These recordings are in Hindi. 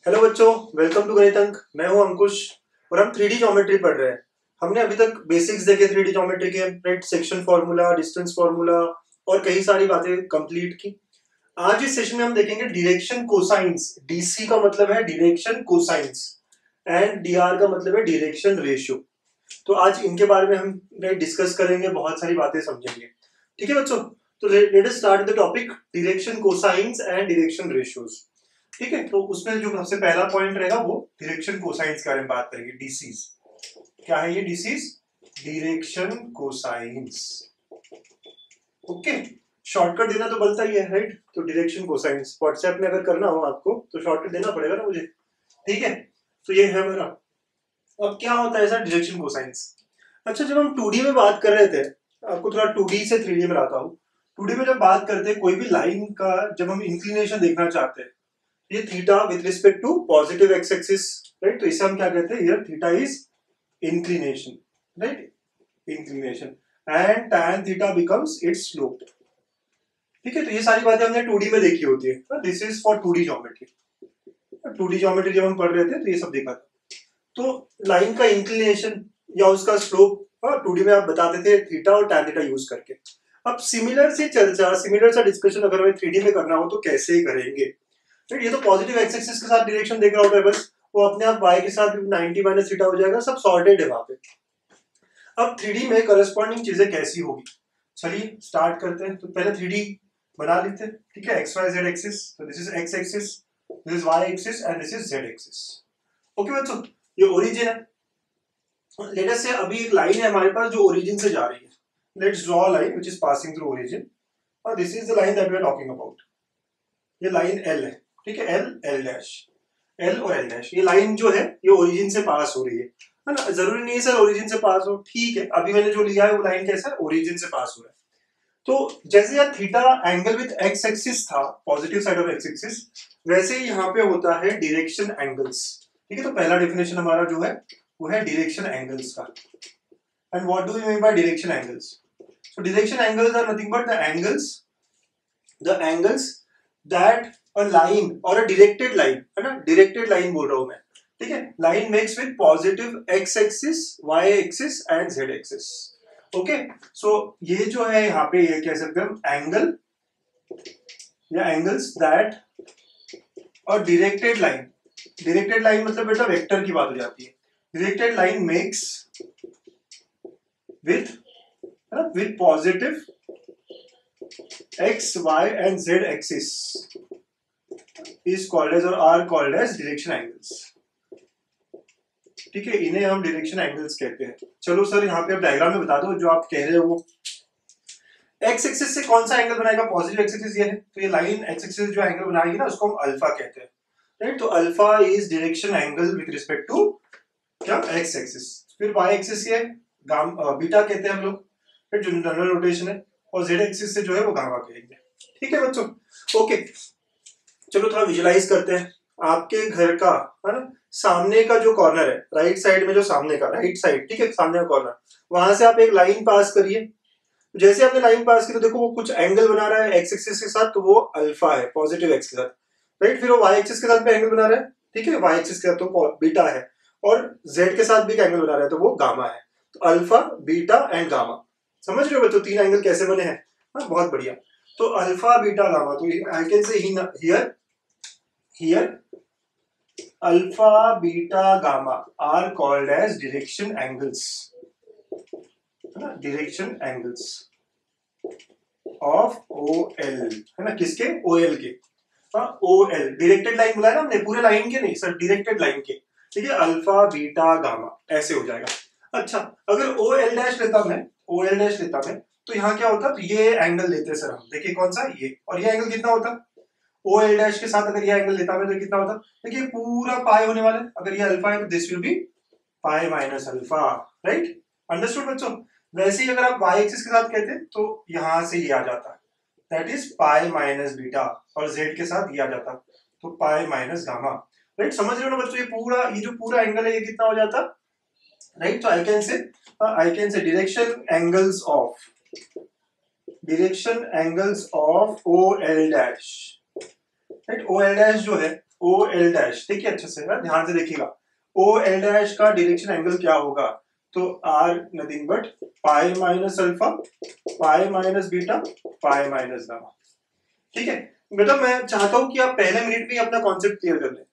हेलो बच्चों, वेलकम टू गणित अंक। मैं हूं अंकुश और हम 3D ज्योमेट्री पढ़ रहे हैं। हमने अभी तक बेसिक्स देखे 3D ज्योमेट्री के, right, section formula, distance formula और कई सारी बातें कंप्लीट की। आज इस सेशन में हम देखेंगे डायरेक्शन कोसाइंस। डीसी का मतलब है डायरेक्शन कोसाइंस एंड डीआर का मतलब है डायरेक्शन रेशियो। तो आज इनके बारे में हम डिस्कस करेंगे, बहुत सारी बातें समझेंगे। ठीक है बच्चों, तो let us start the topic direction cosines and direction ratios. ठीक है, तो उसमें जो सबसे पहला पॉइंट रहेगा वो डायरेक्शन कोसाइंस के बारे में बात करेंगे। डीसीज क्या है? ये DCs direction cosines. Okay, shortcut देना तो बनता ही है, राइट। तो डायरेक्शन कोसाइंस व्हाट्सएप में अगर करना हो आपको तो शॉर्टकट देना पड़ेगा ना मुझे। ठीक है, तो ये है मेरा। अब क्या होता है सर डायरेक्शन कोसाइंस? अच्छा, जब हम 2D में बात कर रहे थे, आपको थोड़ा 2D से 3D में लाता हूँ। 2D में जब बात करते हैं कोई भी लाइन का, जब हम इंक्लिनेशन देखना चाहते हैं, ये theta with respect to positive x axis, right, तो इसे हम क्या कहते हैं? Here theta is inclination, right, inclination, and tan theta becomes its slope. ठीक है, तो ये सारी बातें हमने 2D में देखी होती है। This is for 2D geometry. 2D geometry जब हम पढ़ रहे थे तो ये सब देखा था। तो लाइन का इंक्लिनेशन या उसका स्लोप 2D में आप बताते थे थीटा और tan थीटा यूज करके। अब सिमिलर सी चर्चा, सिमिलर सा डिस्कशन अगर हमें 3D में करना हो तो कैसे करेंगे? तो ये तो पॉजिटिव एक्स एक्सिस के साथ डायरेक्शन देख रहा होता है, बस वो अपने आप y के साथ 90 माइनस थीटा हो जाएगा, सब सॉर्टेड है वहां पे। अब 3D में करस्पॉन्डिंग चीजें कैसी होगी, चलिए स्टार्ट करते हैं। तो पहले 3D बना लेते हैं। ठीक है, एक्स वाई जेड एक्सिस, तो this is x axis, this is y axis and this is z axis. Okay बच्चों, ये ओरिजिन है। लेट अस से अभी एक लाइन है हमारे पास जो ओरिजिन से जा रही है। Let's draw a line which is passing through origin और this is the line that we are talking about. ये लाइन एल है, ठीक है, एल, एल डैश, एल और एल डैश। ये लाइन जो है ये ओरिजिन से पास हो रही है ना। जरूरी नहीं है सर ओरिजिन से पास हो, ठीक है, अभी मैंने जो लिया है वो लाइन कैसा है? ओरिजिन से पास हो रहा है। तो जैसे यार theta angle with x axis था, positive side of x axis, वैसे ही यहाँ पे होता है डायरेक्शन एंगल्स। ठीक है, तो पहला डेफिनेशन हमारा जो है वो है डायरेक्शन एंगल्स का। And what do we mean by direction angles? So direction angles are nothing but the angles that a line और अ डायरेक्टेड लाइन, है ना, डायरेक्टेड लाइन बोल रहा हूं मैं। ठीक है, line makes with positive x axis, y axis and z axis. Okay, so ये जो है यहाँ पे ये कह सकते हैं हम एंगल या एंगल्स दैट और डायरेक्टेड लाइन। डायरेक्टेड लाइन मतलब बेटा वेक्टर की बात हो जाती है। Directed line makes with positive x y and z axis is called as और are called as direction angles। ठीक है, इन्हें हम डायरेक्शन एंगल्स कहते हैं। चलो सर यहाँ पे आप डायग्राम में बता दो जो आप कह रहे हो वो। एक्स एक्सिस से कौन सा एंगल बनाएगा? पॉजिटिव एक्स एक्सिस ये है, तो ये लाइन एक्स एक्सिस जो एंगल बनाएगी ना उसको हम अल्फा कहते हैं, राइट। तो alpha is direction angle with respect to क्या? X axis. फिर वाई एक्सिस ये बीटा कहते हैं हम लोग, फिर जो जनरल रोटेशन है, और जेड एक्सिस से जो है वो गामा कहेंगे। ठीक है बच्चों, ओके, चलो थोड़ा विजुलाइज करते हैं। आपके घर का, है ना, सामने का जो कॉर्नर है, राइट साइड में जो सामने का, राइट साइड, ठीक है, सामने का कॉर्नर, वहां से आप एक लाइन पास करिए। जैसे आपने लाइन पास की तो देखो वो कुछ एंगल बना रहा है एक्स एक्सिस के साथ, तो वो अल्फा है, पॉजिटिव एक्स के साथ, राइट। फिर वो वाई एक्सिस के साथ भी एंगल बना रहा है, ठीक है, वाई एक्सिस के साथ तो बीटा है, और जेड के साथ भी एंगल बना रहा है तो वो गामा है। तो अल्फा, बीटा एंड गामा, समझ रहे हो बच्चों तीन एंगल कैसे बने हैं? हाँ, बहुत बढ़िया। तो अल्फा, बीटा, गामा, तो आई कैन से here alpha, beta, gamma are called as direction angles, है ना, direction angles of OL, है ना, किसके? OL के। हाँ, OL डायरेक्टेड लाइन बुलाया ना हमने, पूरे लाइन के नहीं सर, डायरेक्टेड लाइन के। ठीक है, अल्फा, बीटा, गामा ऐसे हो जाएगा। अच्छा, अगर OL डैश लेता मैं, OL डैश लेता मैं, तो यहाँ क्या होता? तो ये एंगल लेते सर हम, देखिए कौन सा? ये, और ये एंगल कितना होता? ओ एल डैश के साथ अगर ये एंगल लेता मैं तो कितना होता? देखिए पूरा पाई होने वाला है, अगर ये अल्फा है तो this will be pi minus alpha, right. Understood बच्चों? वैसे ही अगर आप वाई एक्सिस के साथ कहते तो यहां से ये आ जाता, that is pi minus beta, और जेड के साथ ये आ जाता तो पाई माइनस गामा, राइट। समझ रहे हो ना बच्चों? ये जो पूरा एंगल है ये कितना हो जाता, राइट। तो I can say direction angles of O L dash, right. O L dash जो है ओ एल डैश, देखिए अच्छे से ना, ध्यान से देखिएगा, ओ एल डैश का डायरेक्शन एंगल क्या होगा, तो are nothing but pi minus alpha, pi minus beta, pi minus gamma. ठीक है, मतलब मैं चाहता हूं कि आप पहले मिनट में ही अपना कॉन्सेप्ट क्लियर कर लें,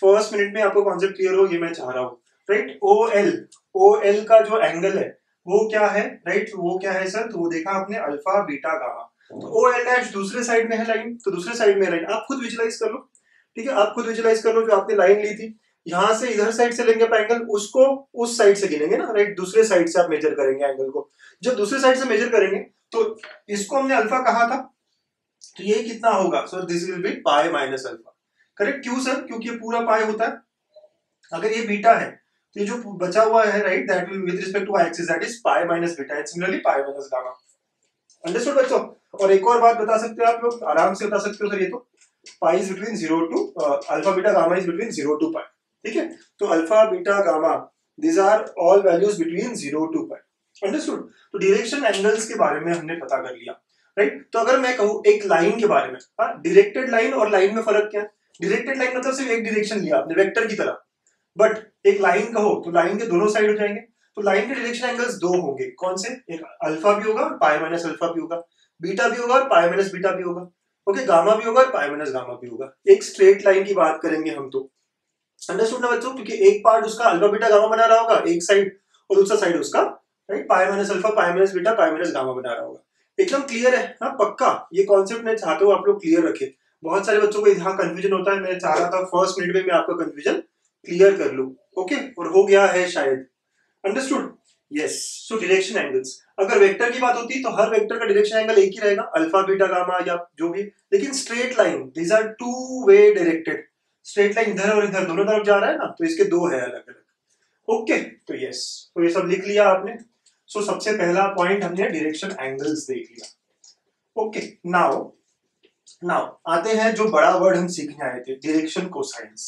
फर्स्ट मिनट में आपको कॉन्सेप्ट क्लियर हो, ये मैं चाह रहा हूँ, राइट। ओ एल का जो एंगल है वो क्या है, राइट, वो क्या है सर, तो वो देखा आपने अल्फा बीटा गामा, तो ओ एल डैश दूसरे साइड में है लाइन, तो दूसरे साइड में है लाइन, आप खुद विजुलाइज कर लो, ठीक है, आप खुद विजुलाइज कर लो, जो आपने लाइन ली थी, यहां से इधर साइड से लेंगे एंगल, उसको उस साइड से गिनेंगे ना, राइट, दूसरे साइड से आप मेजर करेंगे एंगल को, जब दूसरे साइड से मेजर करेंगे तो इसको हमने अल्फा कहा था, तो ये कितना होगा sir, this will be pi minus alpha, correct, क्यों सर, क्योंकि ये पूरा पाई होता है, अगर ये बीटा है तो ये जो बचा हुआ है, right, that will with respect to y axis, that is pi minus beta and similarly pi minus gamma. Understood बच्चों। और एक और बात बता सकते हो आप लोग, आराम से बता सकते हो सर, ये तो pi is between 0 to alpha beta gamma is between 0 to pi, ठीक है, तो alpha beta gamma these are all values between 0 to pi. Understood. तो डायरेक्शन एंगल्स के बारे में हमने पता कर लिया, राइट। तो अगर मैं कहूं एक लाइन के बारे में, डायरेक्टेड लाइन और लाइन में फर्क क्या है, डायरेक्टेड लाइन मतलब सिर्फ एक डायरेक्शन लिया आपने वेक्टर की तरह, बट एक लाइन कहो तो लाइन के दोनों साइड हो जाएंगे, तो लाइन के डायरेक्शन एंगल्स दो होंगे, कौन से, एक अल्फा भी होगा और पाई माइनस अल्फा भी होगा, बीटा भी होगा और पाई माइनस बीटा भी होगा, ओके, गामा भी होगा और पाई माइनस गामा भी होगा। एक स्ट्रेट लाइन की बात करेंगे हम तो, अंडरस्टूड ना बच्चों, क्योंकि एक पार्ट उसका अल्फा बीटा गामा बना रहा होगा एक साइड, और दूसरा साइड उसका, राइट, पाई minus alpha pi minus beta pi minus gamma बना रहा होगा। एकदम क्लियर है, हाँ पक्का, ये कॉन्सेप्ट मैं चाहता हूँ आप लोग क्लियर रखें, बहुत सारे बच्चों को यहाँ कंफ्यूजन होता है, मैं चाह रहा था फर्स्ट मिनट में मैं आपका कंफ्यूजन क्लियर कर लूं, ओके, और हो गया है शायद, अंडरस्टूड, यस। सो डायरेक्शन एंगल्स, अगर वेक्टर की बात होती तो हर वेक्टर का डायरेक्शन एंगल एक ही रहेगा, अल्फा बीटा गामा या जो भी, लेकिन straight line these are two way directed, straight line इधर और इधर दोनों तरफ जा रहा है ना, तो इसके दो है अलग अलग, ओके, तो यस, तो ये सब लिख लिया आपने। सो सबसे पहला पॉइंट हमने डायरेक्शन एंगल्स देख लिया, ओके। नाउ नाउ आते हैं जो बड़ा वर्ड हम सीखने आए थे, direction cosines,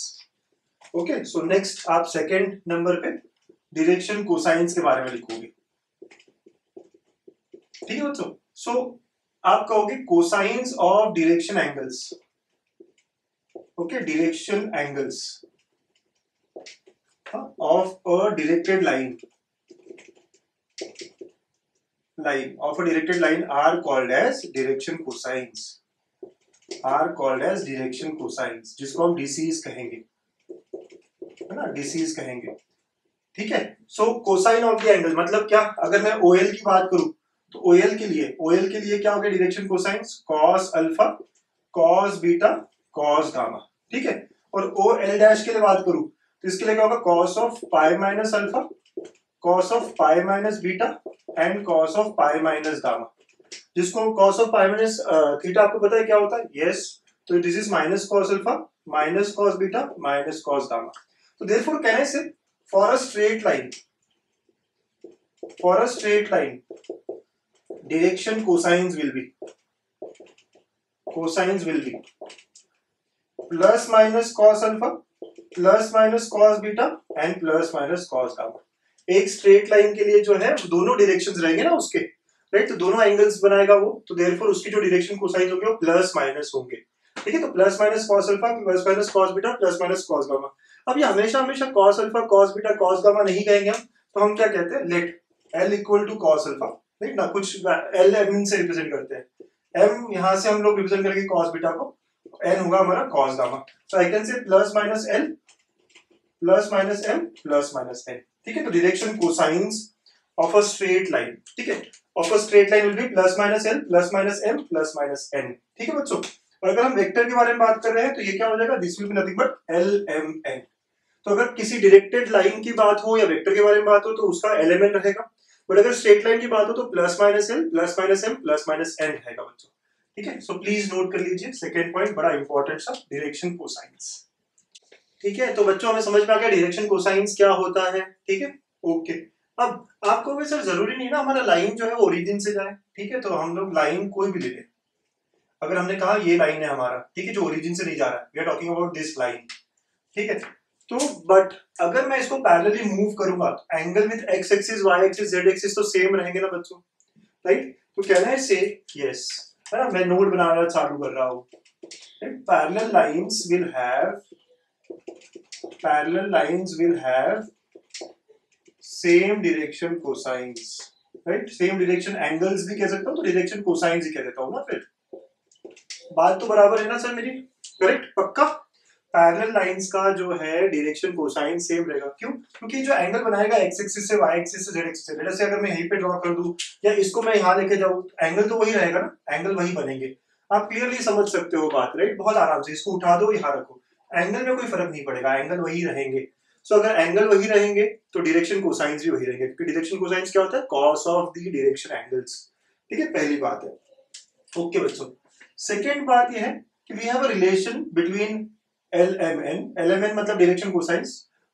okay. So next आप सेकंड नंबर पे डायरेक्शन कोसाइंस के बारे में लिखोगे, ठीक है बच्चों। सो आप कहोगे cosines of direction angles, okay, direction angles of a directed line of a directed line are called as direction cosines, are called as direction cosines, जिसको हम DCs कहेंगे, है ना, DCs कहेंगे, ठीक है। सो कोसाइन ऑफ द एंगल मतलब क्या, अगर मैं OL की बात करूं तो OL के लिए क्या हो गया direction cosines, cos alpha cos beta cos gamma, ठीक है। और OL डैश के लिए बात करूं तो इसके लिए क्या होगा, cos of pi minus alpha cos of pi minus beta and cos of pi minus gamma, जिसको cos of pi minus theta आपको पता है क्या होता है, यस, तो this is minus cos alpha minus cos beta minus cos gamma. तो देयरफॉर कैन आई से for a straight line direction cosines will be plus minus cos alpha plus minus cos beta and plus minus cos gamma. एक स्ट्रेट लाइन के लिए जो है दोनों डायरेक्शंस रहेंगे ना उसके, राइट, तो दोनों एंगल्स बनाएगा वो, तो देयरफॉर उसकी जो डायरेक्शन कोसाइन होंगे वो प्लस माइनस होंगे, ठीक है। तो plus minus cos alpha plus minus cos beta plus minus cos gamma. अब ये हमेशा cos alpha cos beta cos gamma नहीं कहेंगे हम, तो हम क्या कहते हैं, let L equal to cos alpha, right ना, कुछ L M से रिप्रेजेंट करते हैं, M यहां से हम लोग रिप्रेजेंट करेंगे cos बीटा को, N होगा हमारा cos gamma, so I can से plus minus L plus minus M plus minus N, ठीक है। तो direction cosines of a straight line, ठीक है, of a straight line will be plus minus L plus minus M plus minus N, ठीक है बच्चों। और अगर हम वेक्टर के बारे में बात कर रहे हैं तो ये क्या हो जाएगा, this will be nothing but LMN। तो अगर किसी डायरेक्टेड लाइन की बात हो या वेक्टर के बारे में बात हो तो उसका एलिमेंट रहेगा, बट अगर स्ट्रेट लाइन की बात हो तो plus minus L plus minus M plus minus N रहेगा बच्चों, ठीक है। सो प्लीज नोट कर लीजिए, सेकेंड पॉइंट बड़ा इंपॉर्टेंट सा, डायरेक्शन कोसाइंस, ठीक है। तो बच्चों हमें समझ में आ गया डायरेक्शन कोसाइंस क्या होता है, ठीक है, ओके। अब आपको भी सर जरूरी नहीं ना हमारा लाइन जो है वो ओरिजिन से जाए, ठीक है, तो हम लोग लाइन कोई भी ले लें, अगर हमने कहा ये लाइन है हमारा, ठीक है, जो ओरिजिन से नहीं जा रहा है, we are talking about this line, ठीक है। तो बट अगर मैं इसको पैरेलली मूव करूंगा तो angle with x axis y axis z axis तो सेम रहेंगे ना बच्चों, राइट। तो कहना है से यस, है ना, मैं नोट बनाना चालू कर रहा हूं, parallel lines will have same direction cosines, right. Same direction angles भी कह सकता हूँ, तो डायरेक्शन कोसाइंस ही कह देता हूँ ना। फिर बात तो बराबर है ना सर मेरी, करेक्ट, पक्का। पैरेलल लाइंस का जो है डायरेक्शन कोसाइन सेम रहेगा, क्यों? क्योंकि जो एंगल बनाएगा एक्स एक्सिस से, वाई एक्सिस से, जेड एक्सिस से, जैसे अगर मैं यहीं पे ड्रॉ कर दूं या इसको मैं यहाँ लेके जाऊं, एंगल तो वही रहेगा ना, एंगल वही बनेंगे। आप क्लियरली समझ सकते हो बात, राइट। बहुत आराम से इसको उठा दो, यहाँ रखो, एंगल में कोई फर्क नहीं पड़ेगा, एंगल वही रहेंगे। सो अगर एंगल वही रहेंगे तो डायरेक्शन कोसाइंस भी वही रहेंगे, क्योंकि डायरेक्शन कोसाइंस क्या होता है? Cos of the direction angles. ठीक है, पहली बात है। ओके बच्चों, सेकेंड बात यह है कि we have a relation between LMN मतलब direction cosines.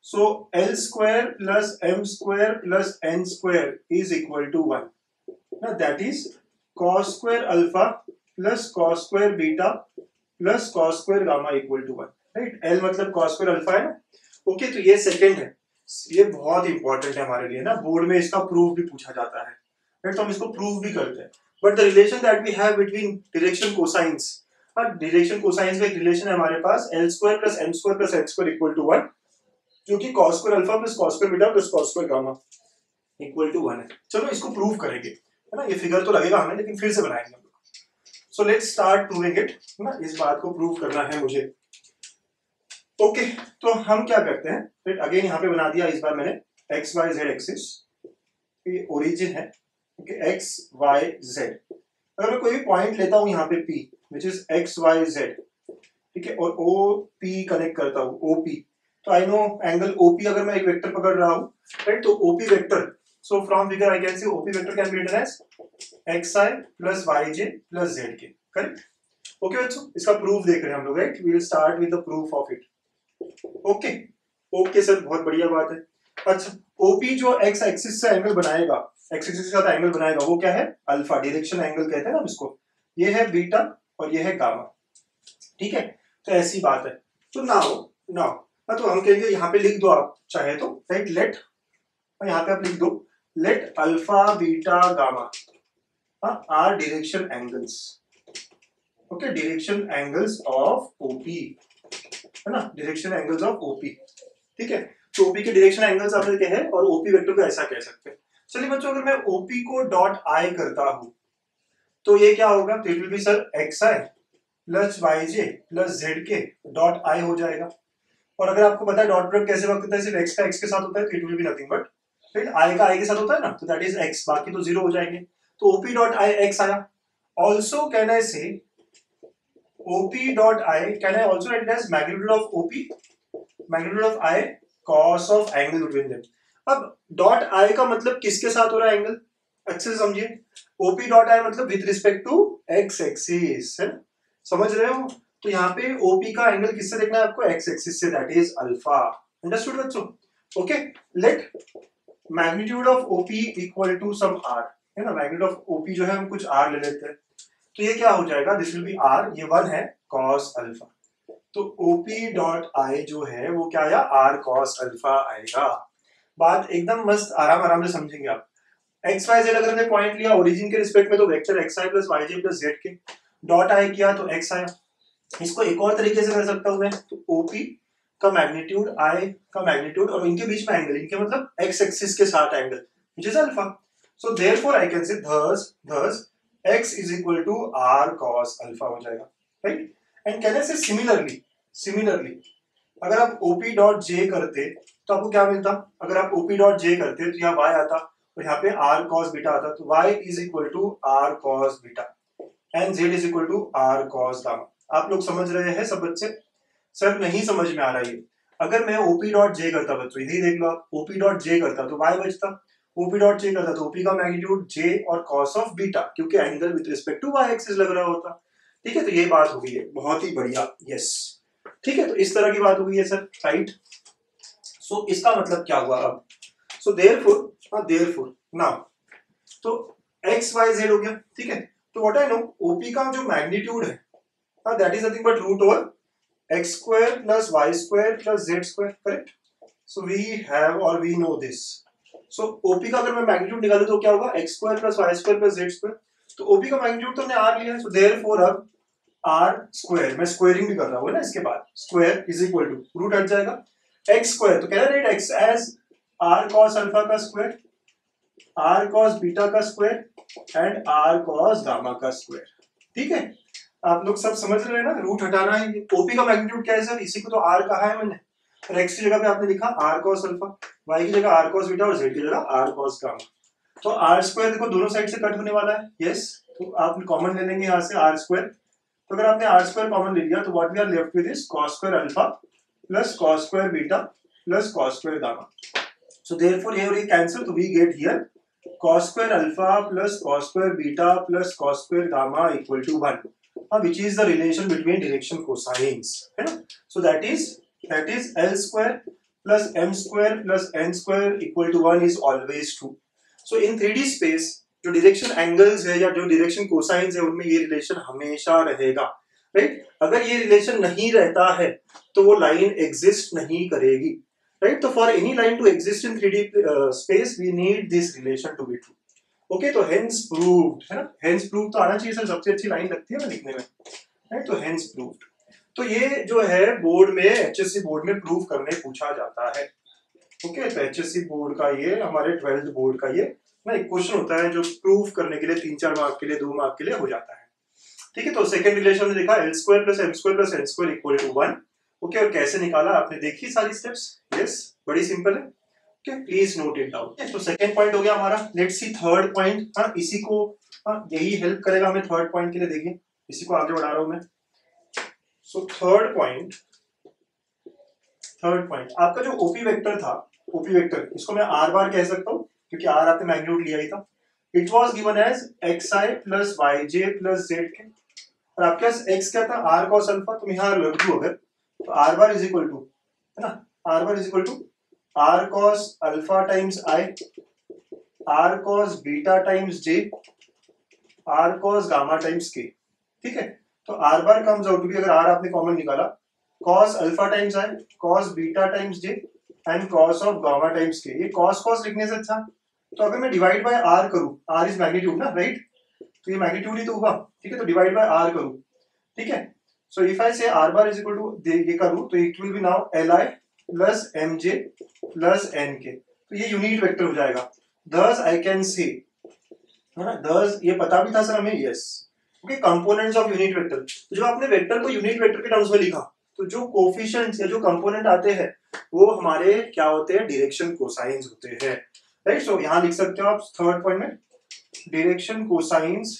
So L square plus M square plus N square is equal to 1। ना that is cos square alpha plus cos square beta plus cos square gamma equal to 1, right. L मतलब cos स्क्वायर अल्फा है ना। ओके, तो ये सेकेंड है, ये बहुत इंपॉर्टेंट है हमारे लिए ना, बोर्ड में इसका प्रूफ भी पूछा जाता है, राइट। तो हम इसको प्रूफ भी करते हैं। But the relation that we have between direction cosines, direction cosines में एक रिलेशन है हमारे पास, L square plus M square plus N square equal to 1, जो कि cos square alpha plus cos square beta plus cos square gamma equal to 1 है। चलो इसको प्रूव करेंगे, है ना। ये फिगर तो लगेगा हमें, लेकिन फिर से बनाएंगे हम लोग। So let's start proving it, है ना। इस बात को प्रूव करना है मुझे। ओके, तो हम क्या करते हैं, फिर अगेन यहाँ पे बना दिया इस बार मैंने एक्स वाई जेड एक्सिस, ये ओरिजिन है, ओके, एक्स वाई जेड। अगर मैं कोई भी पॉइंट लेता हूँ यहाँ पे P which is x y z, ठीक है, और OP कनेक्ट करता हूँ, OP, तो आई नो एंगल OP अगर मैं एक वेक्टर पकड़ रहा हूँ, राइट, तो OP vector, so from figure I can see OP vector can be written as XI plus YJ plus ZK, correct. Okay बच्चों, इसका प्रूफ देख रहे हैं हम लोग, right. We will start with the proof of it. Okay okay sir, बहुत बढ़िया बात है। अच्छा, OP जो एक्स एक्सिस से एंगल बनाएगा, एक्स एक्सिस के साथ एंगल बनाएगा, वो क्या है? अल्फा, डायरेक्शन एंगल कहते हैं ना इसको। ये है बीटा और ये है गामा, ठीक है। तो ऐसी बात है। तो नाउ नाउ तो हम कहेंगे, यहाँ पे लिख दो आप चाहे तो, राइट, लेट, यहाँ पे आप लिख दो let alpha beta gamma are direction angles, okay, direction angles of OP, है ना, डायरेक्शन एंगल्स ऑफ OP, ठीक है। तो OP के डायरेक्शन एंगल्स आपने क्या है, और OP वेक्टर को ऐसा कह सकते हैं। चलिए बच्चों, अगर मैं OP को डॉट I करता हूं तो ये क्या होगा? तो it will B sir XI plus YJ plus ZK dot I हो जाएगा। और अगर आपको पता है डॉट प्रोडक्ट कैसे वर्क करता है, सिर्फ x का x के साथ होता है, तो it will be nothing but, right, I का I के साथ होता है ना, तो दैट इज x, बाकी तो जीरो हो जाएंगे। तो OP डॉट I x आया। ऑल्सो कैन आई से OP dot I, can I also write it as magnitude of OP, magnitude of I, cos of angle between them। अब dot I का मतलब किसके साथ हो रहा है एंगल, अच्छे से समझिए। OP dot I मतलब with respect to x axis, है, समझ रहे हो? तो यहाँ पे OP का एंगल किससे देखना है आपको? x एक्सिस से, दैट इज अल्फा। अंडरस्टूड बच्चों? Okay, let magnitude of OP equal to some r, है ना। मैग्नीट्यूड ऑफ OP जो है हम कुछ r ले लेते हैं, तो ये क्या हो जाएगा? दिस विल बी r, ये 1 है cos अल्फा, तो OP डॉट I जो है वो क्या आया? r cos अल्फा आएगा। बात एकदम मस्त, आराम आराम से समझेंगे आप। एक्स वाई जेड अगर हमने पॉइंट लिया ओरिजिन के रिस्पेक्ट में, तो vector XI plus YJ plus ZK dot I किया तो x आया। इसको एक और तरीके से कर सकता हूं मैं, तो OP का मैग्नीट्यूड, I का मैग्नीट्यूड, और इनके बीच में एंगल, इनके मतलब x एक्सिस के साथ angle which is alpha. So therefore I can से thus x is equal to r cos alpha हो जाएगा, राइट। एंड कैन आई से सिमिलरली अगर आप OP डॉट J करते तो आपको क्या मिलता? अगर आप OP डॉट J करते तो यहाँ y आता और यहाँ पे r cos बीटा आता, तो y is equal to r cos beta and z is equal to r cos gamma. आप लोग समझ रहे हैं सब बच्चे? सर नहीं समझ में आ रहा है। अगर मैं OP डॉट J करता बच्चों, यही देख लो आप, OP डॉट J करता तो y बचता, OP डॉट J करता तो OP का मैग्नीट्यूड J और cos ऑफ बीटा, क्योंकि angle with respect to y axis लग रहा होता, ठीक है। तो ये बात हो गई है, बहुत ही बढ़िया, यस, ठीक है। तो इस तरह की बात हो गई है सर, राइट। सो इसका मतलब क्या हुआ अब? सो देयरफॉर नाउ तो x y z हो गया, ठीक है। तो व्हाट आई नो, OP का जो मैग्नीट्यूड है that is nothing but root over x square plus y square plus z square, correct. So we have और we know this. So OP का अगर मैं मैग्नीट्यूड निकालूं तो क्या होगा? x square plus y square plus z square. तो OP का मैग्नीट्यूड तो हमने r लिया है, सो देयरफॉर अब आर स्क्वायर, मैं स्क्वायरिंग भी कर रहा हूँ ना इसके बाद, square is equal to root हट जाएगा एक्स स्क्वायर, तो कह रहे x as r cos alpha का स्क्वायर, आर कॉस बीटा का square and r cos gamma का स्क्वायर। ठीक है, आप लोग सब समझ रहे हैं ना, रूट हटाना है। ओपी का मैग्नीट्यूड क्या है सर, इसी को तो आर कहा है मैंने, और एक्स की जगह पे आपने लिखा आर कॉस अल्फा, वाई की जगह आर कॉस बीटा और जेड की जगह आर कॉस गामा। तो आर स्क्वायर देखो दोनों साइड से कट होने वाला है, यस, तो आप कॉमन ले लेंगे यहाँ से आर स्क्वायर। तो अगर आपने आर स्क्वायर कॉमन ले लिया तो what we are left with is cos square alpha plus cos square beta plus cos square gamma. So therefore ये और ये कैंसिल, तो we get here cos square alpha plus cos square beta plus cos square gamma equal to 1, which is the relation between direction cosines, है ना? So that is L square plus m square plus n square equal to 1 is always true. So in 3D space जो direction angles है या जो direction cosines है उनमें ये relation हमेशा रहेगा, right? अगर ये relation नहीं रहता है तो वो line exist नहीं करेगी, right? So for any line to exist in 3D space we need this relation to be true. Okay, तो hence proved, है ना? Hence proved तो आना चाहिए सर, सबसे अच्छी लाइन लगती है ना लिखने में, right? तो hence proved, तो ये जो है बोर्ड में, HSC बोर्ड में प्रूव करने पूछा जाता है। ओके, तो HSC बोर्ड का ये, हमारे 12th बोर्ड का ये ना एक क्वेश्चन होता है जो प्रूव करने के लिए 3-4 मार्क के लिए, 2 मार्क के लिए हो जाता है। ठीक है, तो सेकंड रिलेशन में देखा L square plus m square plus n square equal to 1। Okay, और कैसे निकाला आपने देखी सारी स्टेप्स, यस, बड़ी सिंपल है। Okay, please note it down. तो सेकंड पॉइंट हो गया हमारा, लेट्स सी थर्ड पॉइंट। हाँ, इसी को, हाँ यही हेल्प करेगा हमें थर्ड पॉइंट के लिए, देखिए इसी को आगे बढ़ा रहा हूं मैं। सो थर्ड पॉइंट आपका जो ओपी वेक्टर था, ओपी वेक्टर इसको मैं आर बार कह सकता हूँ क्योंकि आर आपने मैग्नीट्यूड लिया ही था। It was given as xi plus yj plus zk, और आपके पास x क्या था, आर कॉस अल्फा, तुम यहाँ रख दो अगर, तो r bar is equal to, है ना, r bar is equal to r cos alpha times i, r cos beta times j, r cos gamma times k. ठीक है, तो r bar comes out to be, अगर आर आपने कॉमन निकाला, cos alpha times i, cos beta times j and cos of gamma times k. ये कॉस लिखने से अच्छा, तो अगर मैं डिवाइड बाय आर करूं, आर इज मैग्नीट्यूड ना, राइट, तो ये मैग्नीट्यूड ही तो हुआ। ठीक है, तो डिवाइड बाय आर करूं, ठीक है, सो if I say r bar is equal to ये करूं तो it will be now Li plus mj plus nk, तो ये यूनिट वेक्टर हो जाएगा। thus आई कैन से, है ना, thus ये पता भी था सर हमें, yes. Okay, components of unit vector, तो जब आपने वेक्टर को यूनिट वेक्टर के टर्म्स में लिखा तो जो कोफिशिएंट्स या जो कंपोनेंट आते हैं वो हमारे क्या होते हैं, डायरेक्शन कोसाइंस होते हैं, राइट। सो यहां लिख सकते हो आप थर्ड पॉइंट में, direction cosines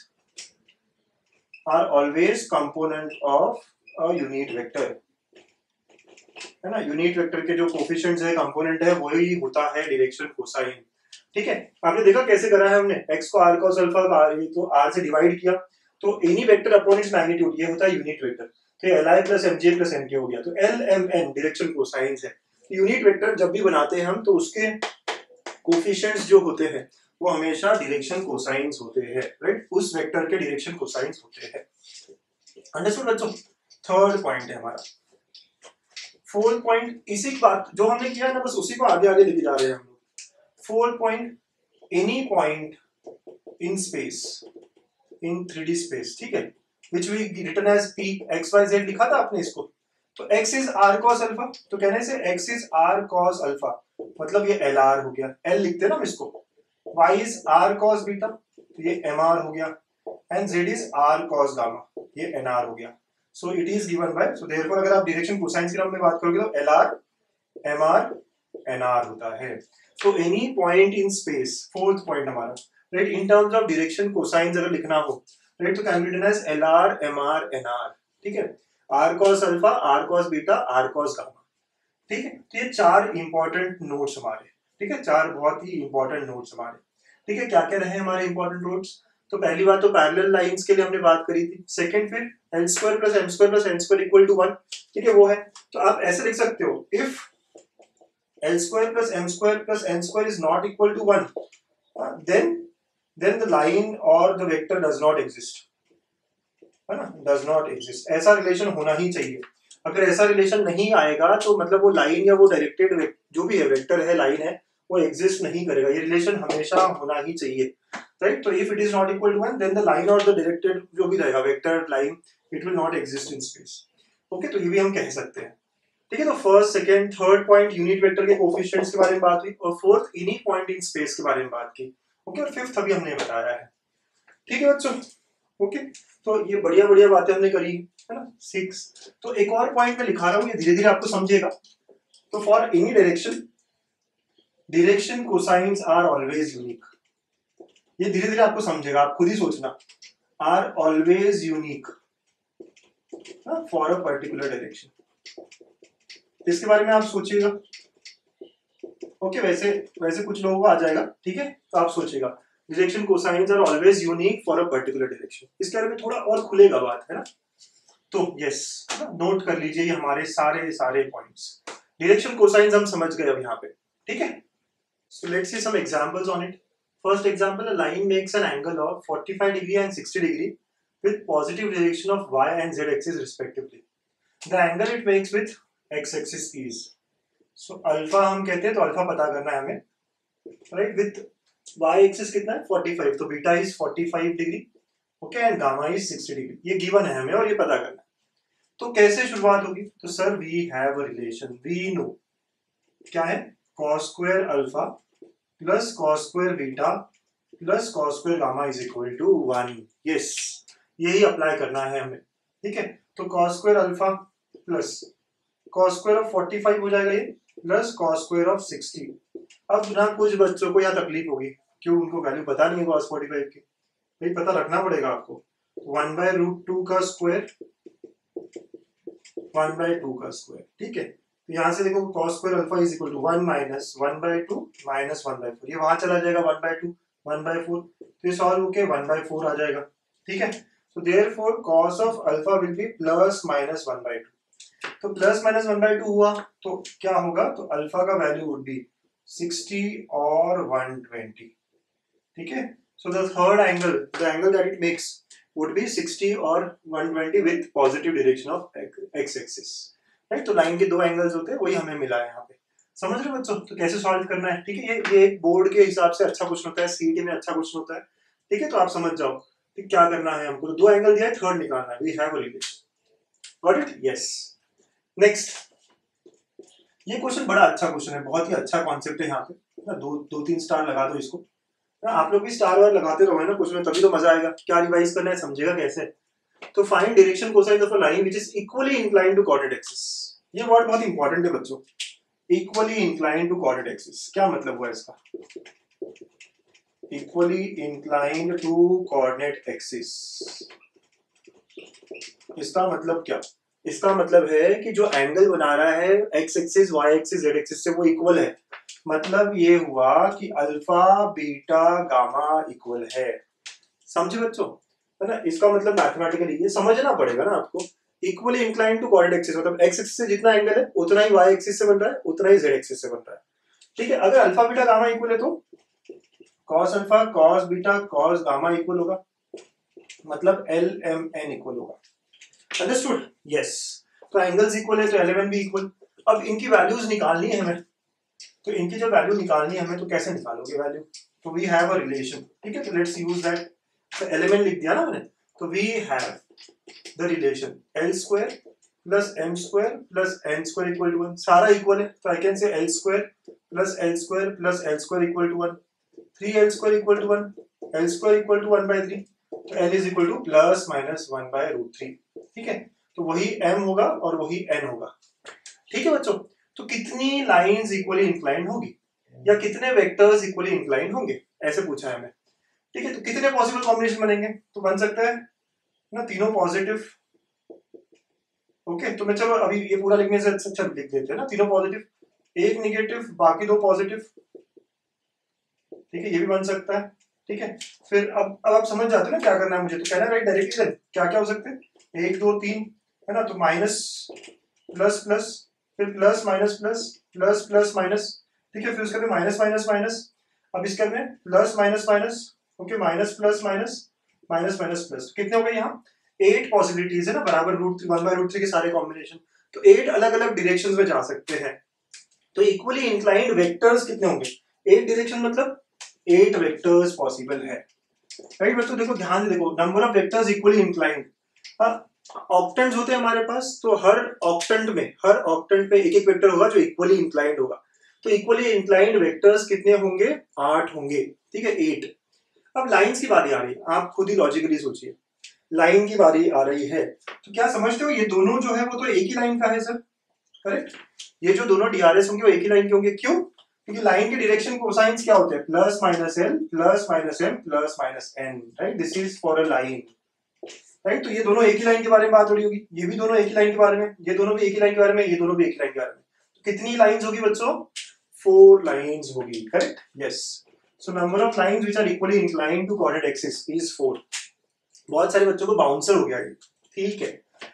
are always component of a unit vector, है ना। यूनिट वेक्टर के जो कोफिशिएंट्स है, कंपोनेंट है, वही होता है डायरेक्शन कोसाइन। ठीक है, आपने देखा कैसे करा है हमने, x को r cos अल्फा तो r से डिवाइड किया, तो any vector upon its magnitude, ये होता है यूनिट वेक्टर। तो Li plus mj plus nk हो गया, तो LMN डायरेक्शन कोसाइंस है। यूनिट वेक्टर जब भी बनाते हैं हम तो उसके कोफिशिएंट्स जो होते हैं वो हमेशा डायरेक्शन कोसाइंस होते हैं, राइट, उस वेक्टर के डायरेक्शन कोसाइंस होते हैं। अंडरस्टूड बच्चों, थर्ड पॉइंट है हमारा। फोर्थ पॉइंट, इसी बात जो हमने किया है ना, बस उसी को आगे आगे लेके जा रहे हैं हम लोग। Fourth point, any point in space, in 3D space, ठीक है, which we written as p x y z लिखा था आपने इसको, तो x is r cos alpha, तो कहने से x is r cos alpha, मतलब ये LR हो गया, L लिखते हैं ना हम इसको, y is r cos beta, तो ये MR हो गया, and z is r cos gamma, ये NR हो गया। So it is given bye, so therefore अगर आप डायरेक्शन कोसाइन के टर्म में बात करोगे तो LR MR NR होता है। So any point in space, fourth point हमारा, right, in terms of direction cosine अगर लिखना हो, राइट, तो can be written as LR MR NR, ठीक है, R cos alpha, R cos beta, R cos gamma. ठीक है, तो ये चार इंपॉर्टेंट नोट्स हमारे, ठीक है, चार बहुत ही इंपॉर्टेंट नोट्स हमारे। ठीक है, क्या क्या रहे हमारे इंपॉर्टेंट नोट्स, तो पहली बात तो पैरेलल लाइंस के लिए हमने बात करी थी। सेकंड, फिर L square plus m square plus n square equal to 1, ठीक है, वो है, तो आप ऐसे लिख सकते हो, if L square plus m square plus n square is not equal to 1, then the line or the vector does not exist, है ना, does not exist। ऐसा रिलेशन होना ही चाहिए। अगर ऐसा रिलेशन नहीं आएगा तो मतलब वो लाइन या वो डायरेक्टेड जो भी है, वेक्टर है, लाइन है, वो एग्जिस्ट नहीं करेगा। ये रिलेशन हमेशा होना ही चाहिए, राइट। तो if it is not equal to 1, then the line और द डायरेक्टेड जो भी रहेगा, vector, line, it will not exist in space. Okay, तो ये भी हम कह सकते हैं। ठीक है, तो first second third point unit vector के कोफिशिएंट्स के बारे में बात हुई, और fourth any point in space के बारे में बात की। ओके, और फिफ्थ अभी हमने बताया है। ठीक है बच्चों, ओके, तो ये बढ़िया बढ़िया बातें हमने करी है ना। 6, तो एक और पॉइंट मैं लिखा रहा हूँ, ये धीरे धीरे आपको समझेगा। तो for any direction cosines are always unique. ये धीरे धीरे आपको समझेगा, आप खुद ही सोचना। Are always unique for a particular direction, इसके बारे में आप सोचिएगा। ओके, वैसे वैसे कुछ लोगों को आ जाएगा, ठीक है, तो आप सोचिएगा direction cosines are always unique for a particular direction. इसके बारे में थोड़ा और खुलेगा बात, है ना। तो यस, नोट कर लीजिए ये हमारे सारे पॉइंट्स। डायरेक्शन कोसाइंस हम समझ गए अब यहाँ पे, ठीक है। So let's see some examples on it. First example, a line makes an angle of 45 degree and 60 degree with positive direction of y and z axis respectively. The angle it makes with x axis is, so alpha हम कहते हैं, तो अल्फा पता करना है हमें, राइट। विथ y एक्सिस कितना है 45, तो beta is 45 degree, okay, and gamma is 60 degree. ये गिवन है हमें और ये पता करना है। तो कैसे शुरुआत होगी? तो sir we have a relation, we know क्या है, cos square alpha plus cos square beta plus cos square gamma is equal to 1। Yes, यही अप्लाई करना है हमें, ठीक है। तो cos square alpha plus cos square of 45 हो जाएगा ये, प्लस cos स्क्वायर ऑफ 60। अब ना कुछ बच्चों को यहाँ तकलीफ होगी, क्यों, उनको वैल्यू पता नहीं है cos 45 की, भाई पता रखना पड़ेगा आपको। 1/√2 का स्क्वायर, 1/2 का स्क्वायर, ठीक है। तो यहाँ से देखो cos square alpha is equal to 1 minus 1/2 minus 1/4, ये वहां चला जाएगा 1/2 1/4, तो ये सॉल्व होके 1/4 आ जाएगा, ठीक है। So therefore cos of alpha will be plus minus 1/2। तो plus minus 1/2 हुआ तो क्या होगा, तो अल्फा का वैल्यू वुड बी 60 और 120, ठीक है। So the third angle, the angle that it makes would be 60 और 120 with positive direction of x axis, right. तो लाइन के दो एंगल्स होते हैं, वही हमें मिला है यहाँ पे। समझ रहे हो बच्चों? तो कैसे सॉल्व करना है, ठीक है। ये एक बोर्ड के हिसाब से अच्छा क्वेश्चन होता है, सीईटी में अच्छा क्वेश्चन होता है, ठीक है। तो आप समझ जाओ कि क्या करना है हमको। तो दो एंगल दिया है, थर्ड निकालना है। We have a relation, got it, yes. Next, ये क्वेश्चन बड़ा अच्छा क्वेश्चन है, बहुत ही अच्छा कॉन्सेप्ट है यहाँ पे ना। दो तीन स्टार लगा दो इसको ना, आप लोग भी स्टार वार लगाते रहो है ना कुछ में, तभी तो मजा आएगा। क्या रिवाइज करना है, समझेगा कैसे। तो find direction cosine of a line which is equally inclined to coordinate axis. ये वर्ड बहुत इंपॉर्टेंट है बच्चों, equally inclined to coordinate axis. क्या मतलब हुआ इसका, equally inclined to coordinate axis. इसका मतलब क्या, इसका मतलब है कि जो एंगल बना रहा है x axis y axis z axis से वो इक्वल है। मतलब ये हुआ कि अल्फा बीटा गामा इक्वल है। समझे बच्चों, है ना। इसका मतलब मैथमेटिकली ये समझना पड़ेगा ना आपको। Equally inclined to coordinate axis मतलब एक्स एक्सिस से जितना एंगल है उतना ही वाई एक्सिस से बन रहा है, उतना ही जेड एक्सिस से बन रहा है, ठीक है। अगर अल्फा बीटा गामा इक्वल है तो cos alpha cos beta cos gamma equal होगा, मतलब LMN इक्वल होगा। Understood, yes. तो एंगल्स इक्वल है तो LMN भी इक्वल। अब इनकी वैल्यूज निकालनी है हमें, तो इनकी जब वैल्यू निकालनी है हमें तो कैसे निकालोगे वैल्यू, तो वी हैव अ रिलेशन, ठीक है। तो लेट्स यूज दैट। तो LMN लिख दिया ना मैंने, तो we have the relation L square plus M square plus N square equal to 1। सारा इक्वल है तो I can say L square plus L square plus L square equal to 1, 3L square equal to 1, L square equal to 1/3, तो L is equal to plus minus 1/√3, ठीक है। तो वही M होगा और वही N होगा, ठीक है बच्चों। तो कितनी लाइंस इक्वली इंक्लाइंड होगी या कितने वेक्टर्स इक्वली इंक्लाइंड होंगे, ऐसे पूछा है हमें, ठीक है। तो कितने पॉसिबल कॉम्बिनेशन बनेंगे, तो बन सकता है ना तीनों पॉजिटिव, ओके। तो मैं चलो अभी ये पूरा लिखने से अच्छा लिख देते हैं ना, तीनों पॉजिटिव, एक निगेटिव बाकी दो पॉजिटिव, ठीक है। ये भी बन सकता है, ठीक है। फिर अब आप समझ जाते हो ना क्या करना है मुझे, तो कहना है राइट डायरेक्टली क्या क्या हो सकते हैं, 1 2 3, है ना। तो माइनस प्लस प्लस, फिर plus minus plus plus plus minus, ठीक है। फिर उसके बाद माइनस माइनस माइनस, अब इसके में plus minus minus, okay, minus plus minus minus minus plus. कितने हो गए यहाँ 8 पॉसिबिलिटीज है ना, बराबर √1/√3 के सारे कॉम्बिनेशन। तो 8 अलग अलग डायरेक्शंस में जा सकते हैं। तो इक्वली इंक्लाइंड वेक्टर्स कितने होंगे, 8 डायरेक्शन मतलब 8 वेक्टर्स पॉसिबल है, राइट बच्चों। देखो ध्यान से देखो, number of vectors equally inclined, octants होते हैं हमारे पास, तो हर ऑक्टेंट में एक एक वेक्टर होगा जो इक्वली इंक्लाइंड होगा। तो इक्वली इंक्लाइंड वेक्टर्स कितने होंगे? 8 होंगे, ठीक है, 8। अब लाइंस की बारी आ रही है, आप खुद ही लॉजिकली सोचिए, लाइन की बारी आ रही है, तो क्या समझते हो ये दोनों जो है वो तो एक ही लाइन का है सर, करेक्ट? ये जो दोनों डीआरएस होंगे वो एक ही लाइन के होंगे, क्यों? क्योंकि लाइन के डायरेक्शन कोसाइंस क्या होते हैं? Plus minus l plus minus m plus minus n, right? This is for a line, right? तो ये दोनों एक ही लाइन के बारे में बात हो रही होगी, ये भी दोनों एक ही लाइन के बारे में, ये दोनों भी एक ही लाइन के बारे में, ये दोनों भी एक ही लाइन के बारे में। तो कितनी लाइंस होगी बच्चों? 4 लाइंस होगी, correct? Yes. So number of lines which are equally inclined to coordinate axis is 4। बहुत सारे बच्चों को बाउंसर हो गया ये, ठीक है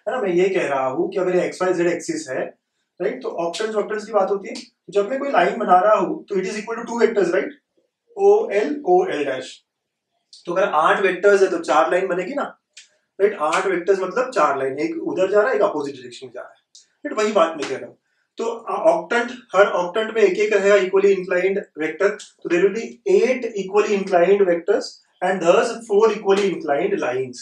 ना? मैं ये कह रहा हूं कि अगर ये एक्स वाई जेड एक्सिस है, राइट, तो ऑक्टेंट्स ऑक्टेंट्स की बात होती है, जब मैं कोई लाइन बना रहा हूं तो it is equal to 2 vectors, right? O L dash. तो अगर 8 वेक्टर्स है तो 4 लाइन बनेगी ना, राइट? 8 वेक्टर्स मतलब 4 लाइन, एक उधर जा रहा है एक अपोजिट डायरेक्शन में जा रहा है, राइट? वही बात मैं कह रहा हूं। तो ऑक्टेंट, हर ऑक्टेंट में एक एक रहेगा इक्वली इंक्लाइंड वेक्टर, तो there will be 8 equally inclined vectors and thus 4 equally inclined lines.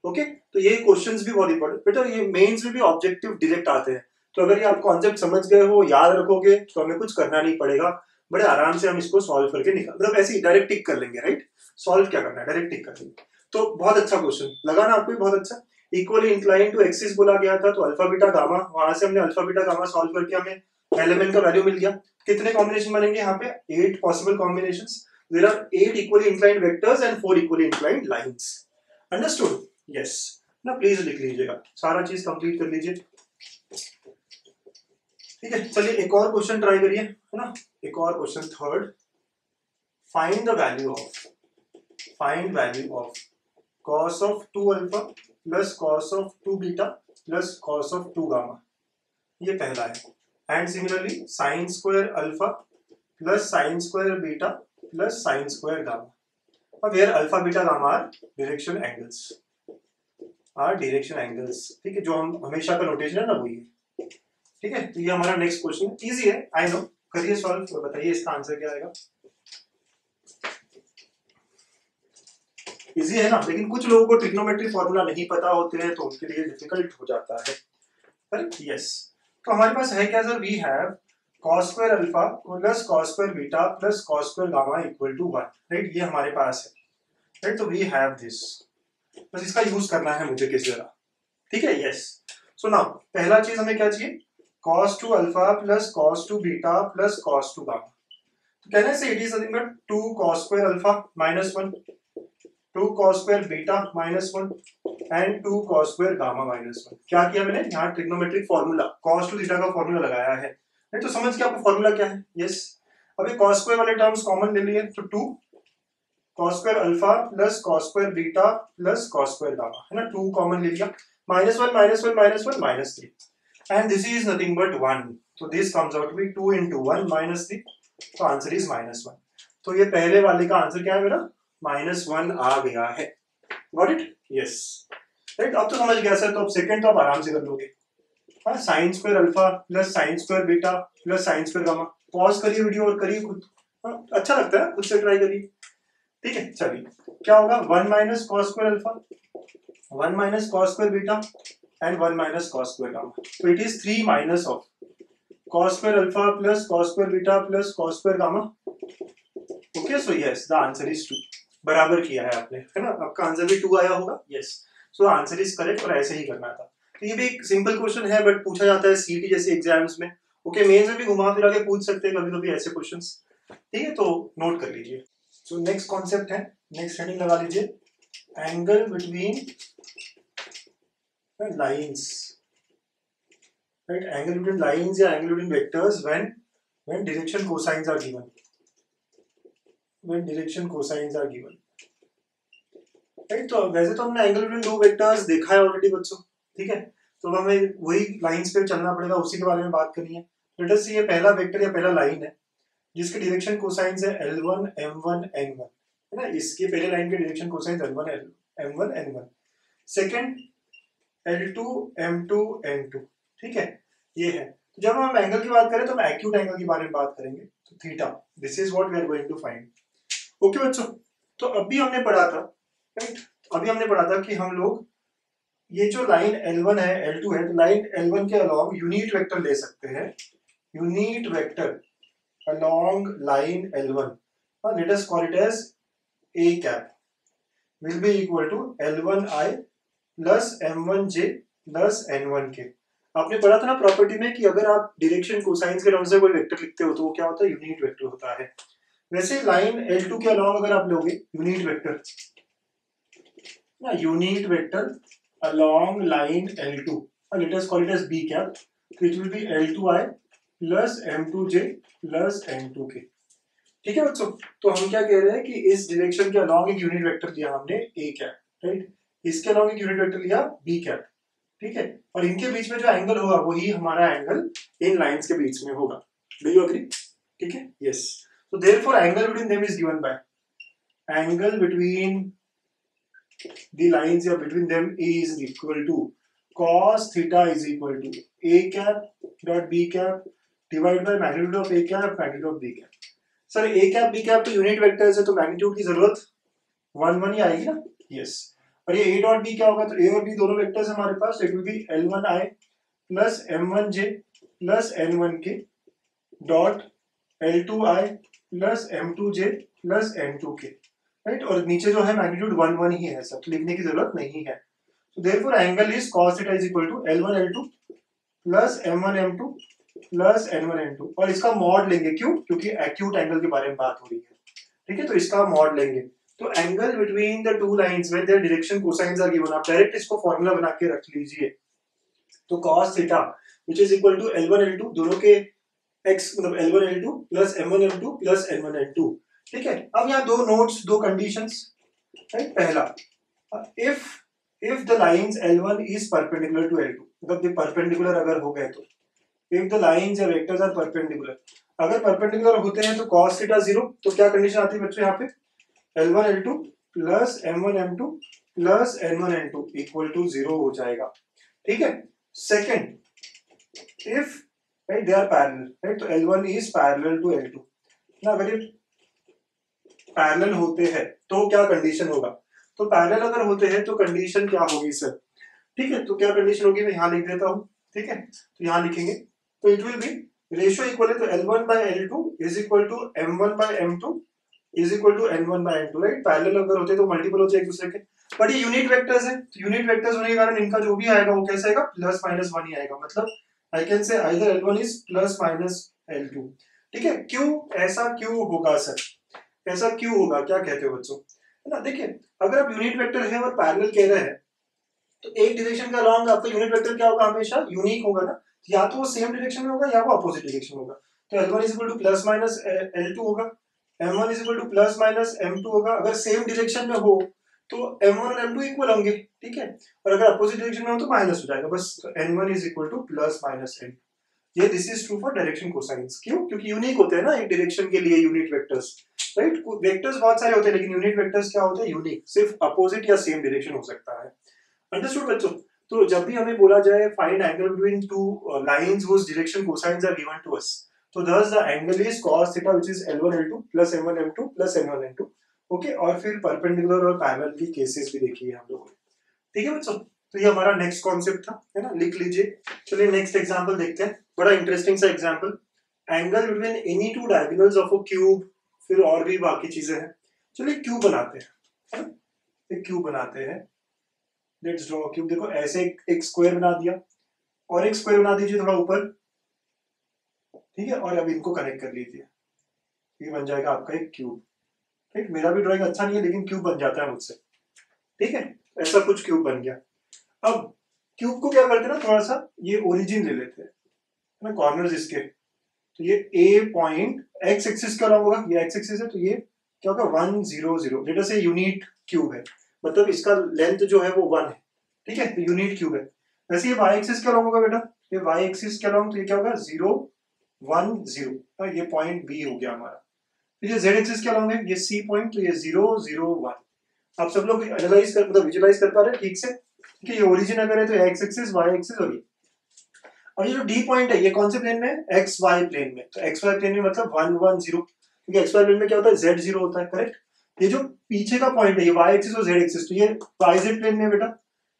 Okay, तो ये क्वेश्चंस भी बहुत इंपॉर्टेंट बेटा, ये मेंस में भी ऑब्जेक्टिव डायरेक्ट आते हैं, तो अगर ये आप कॉन्सेप्ट समझ गए हो, याद रखोगे, तो हमें कुछ करना नहीं पड़ेगा, बड़े आराम से हम इसको सॉल्व करके निकाल, मतलब ऐसे ही डायरेक्ट टिक कर लेंगे, राइट? सॉल्व क्या करना है, डायरेक्ट टिक कर लेंगे। तो बहुत अच्छा क्वेश्चन लगा ना आपको? बहुत अच्छा। इक्वली इंक्लाइन टू एक्सिस बोला गया था, तो अल्फा बीटा गामा, वहां से हमने अल्फा बीटा गामा सॉल्व करके हमें एलिमेंट का वैल्यू मिल गया। कितने कॉम्बिनेशन बनेंगे यहाँ पे? 8 possible combinations. There are 8 equally inclined vectors and 4 equally inclined lines. Understood? Yes ना, प्लीज लिख लीजिएगा, सारा चीज कंप्लीट कर लीजिए, ठीक है? चलिए एक और क्वेश्चन ट्राई करिए, है ना? एक और question, third. Find the value of cos of 2 alpha plus cos of 2 beta plus cos of 2 gamma, ये पहला है। And similarly sin square alpha plus sin square beta plus sin square gamma, अब where alpha beta gamma are direction angles, ठीक है? जो हम हमेशा का नोटेशन है ना, वही है, ठीक है? तो ये हमारा नेक्स्ट क्वेश्चन इजी है, आई नो, करिए सॉल्व, बताइए इसका आंसर क्या आएगा। इजी है ना, लेकिन कुछ लोगों को ट्रिग्नोमेट्री फॉर्मूला नहीं पता होते हैं, तो उनके लिए डिफिकल्ट हो जाता है, करेक्ट? यस। तो हमारे पास है क्या sir? We have cos square alpha plus cos square beta plus cos square gamma equal to 1, right? ये हमारे पास है, राइट? तो वी हैव दिस, बस इसका यूज करना है मुझे किसी तरह, ठीक है? यस। सो नाउ पहला चीज हमें क्या चाहिए? cos 2 alpha plus cos 2 beta plus cos 2 gamma. तो कहने से it is nothing but 2 cos square alpha minus 1, 2 cos square beta minus 1 and 2 cos square gamma minus 1। क्या किया मैंने यहाँ? Trigonometric formula cos two theta का फॉर्मूला लगाया है, नहीं? तो समझ गया आपको फॉर्मूला क्या है? यस। अभी cos स्क्वायर वाले टर्म्स कॉमन ले लिए, तो 2 cos square alpha plus cos square beta plus cos square gamma, है ना? 2 कॉमन ले लिया, minus 1 minus 1 minus 1 minus 3 and this is nothing but 1, तो this comes out to be 2 into 1 minus 3, तो आंसर इज माइनस 1। तो ये पहले वाले का आंसर क्या है मेरा? -1 आ गया है। Got it? Yes, right? अब तो समझ गया सर, तो अब सेकंड तो आप आराम से कर लोगे। हाँ, sine square alpha plus sine square beta plus sine square gamma. Pause करिए वीडियो और करिए खुद, हाँ, अच्छा लगता है, खुद से ट्राई करिए, ठीक है? चलिए क्या होगा? 1 minus cos square alpha, 1 minus cos square beta and 1 minus cos square gamma, तो it is 3 minus of cos square alpha plus cos square beta plus cos square gamma. Okay, so yes the answer is 2, बराबर किया है आपने, है ना? आपका आंसर भी 2 आया होगा। Yes, so answer is correct, और ऐसे ही करना था। तो ये भी एक सिंपल क्वेश्चन है, बट पूछा जाता है सीटी जैसे एग्जाम्स में। ओके, मेंस में भी घुमा फिरा के पूछ सकते हैं कभी कभी ऐसे क्वेश्चंस, ठीक है? तो नोट कर लीजिए। सो नेक्स्ट कॉन्सेप्ट है, नेक्स्ट हेडिंग लगा लीजिए, angle between lines, right? Angle between lines या angle between vectors when direction cosines are given, when direction cosines are given, right? तो वैसे तो हमने एंगल बिटवीन दो वेक्टर्स देखा है ऑलरेडी बच्चों, ठीक है? तो हमें वही लाइंस पे चलना पड़ेगा, उसी के बारे में बात करनी है। लेट अस सी, ये पहला वेक्टर या पहला लाइन है जिसकी डायरेक्शन कोसाइंस है L1 M1 N1, है ना? इसके पहले लाइन के direction cosines L1 M1 N1, second L2 M2 N2, ठीक है? ये है। तो जब हम एंगल की बात करें तो हम एक्यूट एंगल के बारे में बात करेंगे, तो theta, this is what we are going to find. Okay बच्चों, तो अभी हमने पढ़ा था, राइट? अभी हमने पढ़ा था कि हम लोग ये जो लाइन L1 है L2 है, तो लाइन L1 के अलॉन्ग यूनिट वेक्टर ले सकते हैं, unit vector along line L1, let us call it as A cap will be equal to L1I plus M1J plus N1K। आपने पढ़ा था ना प्रॉपर्टी में कि अगर आप डायरेक्शन कोसाइंस के टर्म से कोई वेक्टर लिखते हो तो वो क्या होता है, यूनिट वेक्टर होता है। वैसे लाइन L2 के अलॉन्ग अगर आप लोगे यूनिट वेक्टर ना, unit vector along line L2, let us call it as B cap, so it will be L2I plus M2J plus N2K। ठीक है बच्चों, तो हम क्या कह रहे हैं कि इस डायरेक्शन के अलॉन्ग एक यूनिट वेक्टर लिया हमने A कैप, राइट, इसके अलॉन्ग एक यूनिट वेक्टर लिया B कैप, ठीक है, और इनके बीच में जो एंगल होगा वही हमारा एंगल इन लाइंस के बीच में होगा। Do you agree? ठीक है, yes. So therefore angle between them is given by, angle between the lines here between them is equal to cos theta is equal to A cap dot B cap divided by magnitude of A cap magnitude of B cap। Sir A cap B cap तो यूनिट वेक्टर्स है तो मैग्नीट्यूड की जरूरत 1 1 ही आएगी ना, यस। और ये A डॉट B क्या होगा, तो A और B दोनों वेक्टर्स हमारे पास, it will be L1I plus M1J plus N1K dot L2I plus M2J plus N2K, right, और नीचे जो है मैग्नीट्यूड 1 1 ही है, सब तो लिखने की जरूरत नहीं है। तो therefore angle is cos theta is equal to L1 L2 plus M1 M2 plus N1 N2, और इसका मॉड लेंगे, क्यों, क्योंकि एक्यूट एंगल के बारे में बात हो रही है, ठीक है, तो इसका मॉड लेंगे। तो angle between the two lines when their direction cosines are given, आप डायरेक्ट इसको फार्मूला बना के रख लीजिए। तो cos theta which is equal to L1 L2, दोनों के x मतलब L1 L2 plus M1 M2 plus N1 N2, ठीक है। अब यहाँ दो नोट्स, दो कंडीशंस, राइट। पहला, if the lines L1 is perpendicular to L2, मतलब ये परपेंडिकुलर अगर हो गए तो, इफ द लाइंस या वेक्टर्स आर परपेंडिकुलर, अगर परपेंडिकुलर होते हैं तो cos थीटा 0, तो क्या कंडीशन आती है बच्चों यहाँ पे, L1 L2 plus M1 M2 plus N1 N2 equal to 0 हो जाएगा, ठीक है। Second, if right they are parallel, right, तो L1 is parallel to L2 ना, अगर ये पैरेलल होते हैं तो क्या कंडीशन होगा, तो पैरेलल अगर होते हैं तो कंडीशन क्या होगी सर, ठीक है, तो क्या कंडीशन होगी मैं यहाँ लिख देता हूँ, ठीक है, तो यहाँ लिखेंगे, तो it will be ratio equal है, तो L1 by L2 is equal to M1 by M2 is equal to N1 by N2, right. Parallel अगर होते तो मल्टीपल होते एक दूसरे के, बट ये यूनिट वेक्टर्स है, तो यूनिट वेक्टर्स होने के कारण इनका जो भी आएगा वो कैसे आएगा, प्लस माइनस 1 ही आएगा, मतलब आई कैन से either L1 is plus minus L2, ठीक है। क्यों ऐसा क्यों होगा सर, ऐसा क्यों होगा, क्या कहते हो बच्चों, है ना। देखिए, अगर आप यूनिट वेक्टर है और पैरेलल कह रहे हैं तो एक डायरेक्शन का अलॉन्ग आपका यूनिट वेक्टर क्या होगा, हमेशा यूनिक होगा ना, या तो वो सेम डायरेक्शन में होगा या वो अपोजिट डायरेक्शन होगा। तो L1 is equal to plus minus L2 होगा, M1 is equal to plus minus M2 होगा, अगर सेम डायरेक्शन में हो तो M1 और M2 इक्वल होंगे, ठीक है, और अगर अपोजिट डायरेक्शन में हो तो माइनस हो जाएगा बस, तो N1 is equal to plus minus N। ये this is true for direction cosines, क्यों, क्योंकि यूनिक होते हैं ना एक डायरेक्शन के लिए यूनिट वेक्टर्स, राइट। वेक्टर्स बहुत सारे होते हैं लेकिन यूनिट वेक्टर्स क्या होते हैं, यूनिक, सिर्फ अपोजिट या सेम डायरेक्शन हो सकता है। अंडरस्टूड बच्चों, तो जब भी हमें बोला जाए find angle between two lines whose direction cosines are given to us, तो thus the angle is cos theta which is L1 L2 plus M1 M2 plus N1 N2, okay, और फिर परपेंडिकुलर और पैरेलल की केसेस भी देखी है हम लोगों ने, ठीक है बच्चों। तो ये हमारा नेक्स्ट कॉन्सेप्ट था, है ना, लिख लीजिए। चलिए नेक्स्ट एग्जांपल देखते हैं, बड़ा इंटरेस्टिंग सा example, angle between any two diagonals of a cube, फिर और भी बाकी चीजें हैं। चलिए क्यूब बनाते हैं, है ना, एक क्यूब बनाते हैं, लेट्स ड्रॉ क्यूब। देखो ऐसे एक स्क्वायर बना दिया और एक स्क्वायर बना दीजिए थोड़ा ऊपर, ठीक है, और अब इनको कनेक्ट कर लीजिए, ये बन जाएगा आपका एक क्यूब, ठीक। मेरा भी ड्राइंग अच्छा नहीं है लेकिन क्यूब बन जाता है मुझसे, ठीक है, ऐसा कुछ क्यूब बन गया। अब क्यूब को क्या करते हैं ना, थोड़ा सा ये ओरिजिन ले लेते हैं ना, कॉर्नर्स इसके, तो ये ए पॉइंट एक्स एक्सिस का होगा, ये एक्स एक्सिस है, तो ये क्या होगा 1 0 0, लेट अस से यूनिट क्यूब है, मतलब इसका लेंथ जो है वो 1 है, ठीक है, तो यूनिट क्यूब है। वैसे ये वाई एक्सिस का होगा बेटा, ये वाई एक्सिस का तो ये क्या होगा 0 1 0, ये पॉइंट बी हो गया हमारा। फिर ये जेड एक्सिस क्या है, ये सी पॉइंट, तो ये 0 0 1। आप सब लोग एनालाइज कर मतलब विजुलाइज कर पा रहे हैं ठीक से, ठीक है। ये ओरिजिन अगर है तो एक्स एक्सिस वाई एक्सिस और ये, और ये जो डी पॉइंट है ये कौन से प्लेन में है, एक्स वाई प्लेन में, तो एक्स वाई प्लेन में मतलब 1 1 0, क्योंकि एक्स वाई प्लेन में क्या होता है जेड 0 होता है, करेक्ट। ये जो पीछे का पॉइंट है ये वाई एक्सिस और जेड एक्सिस, तो ये वाई जेड प्लेन में बेटा,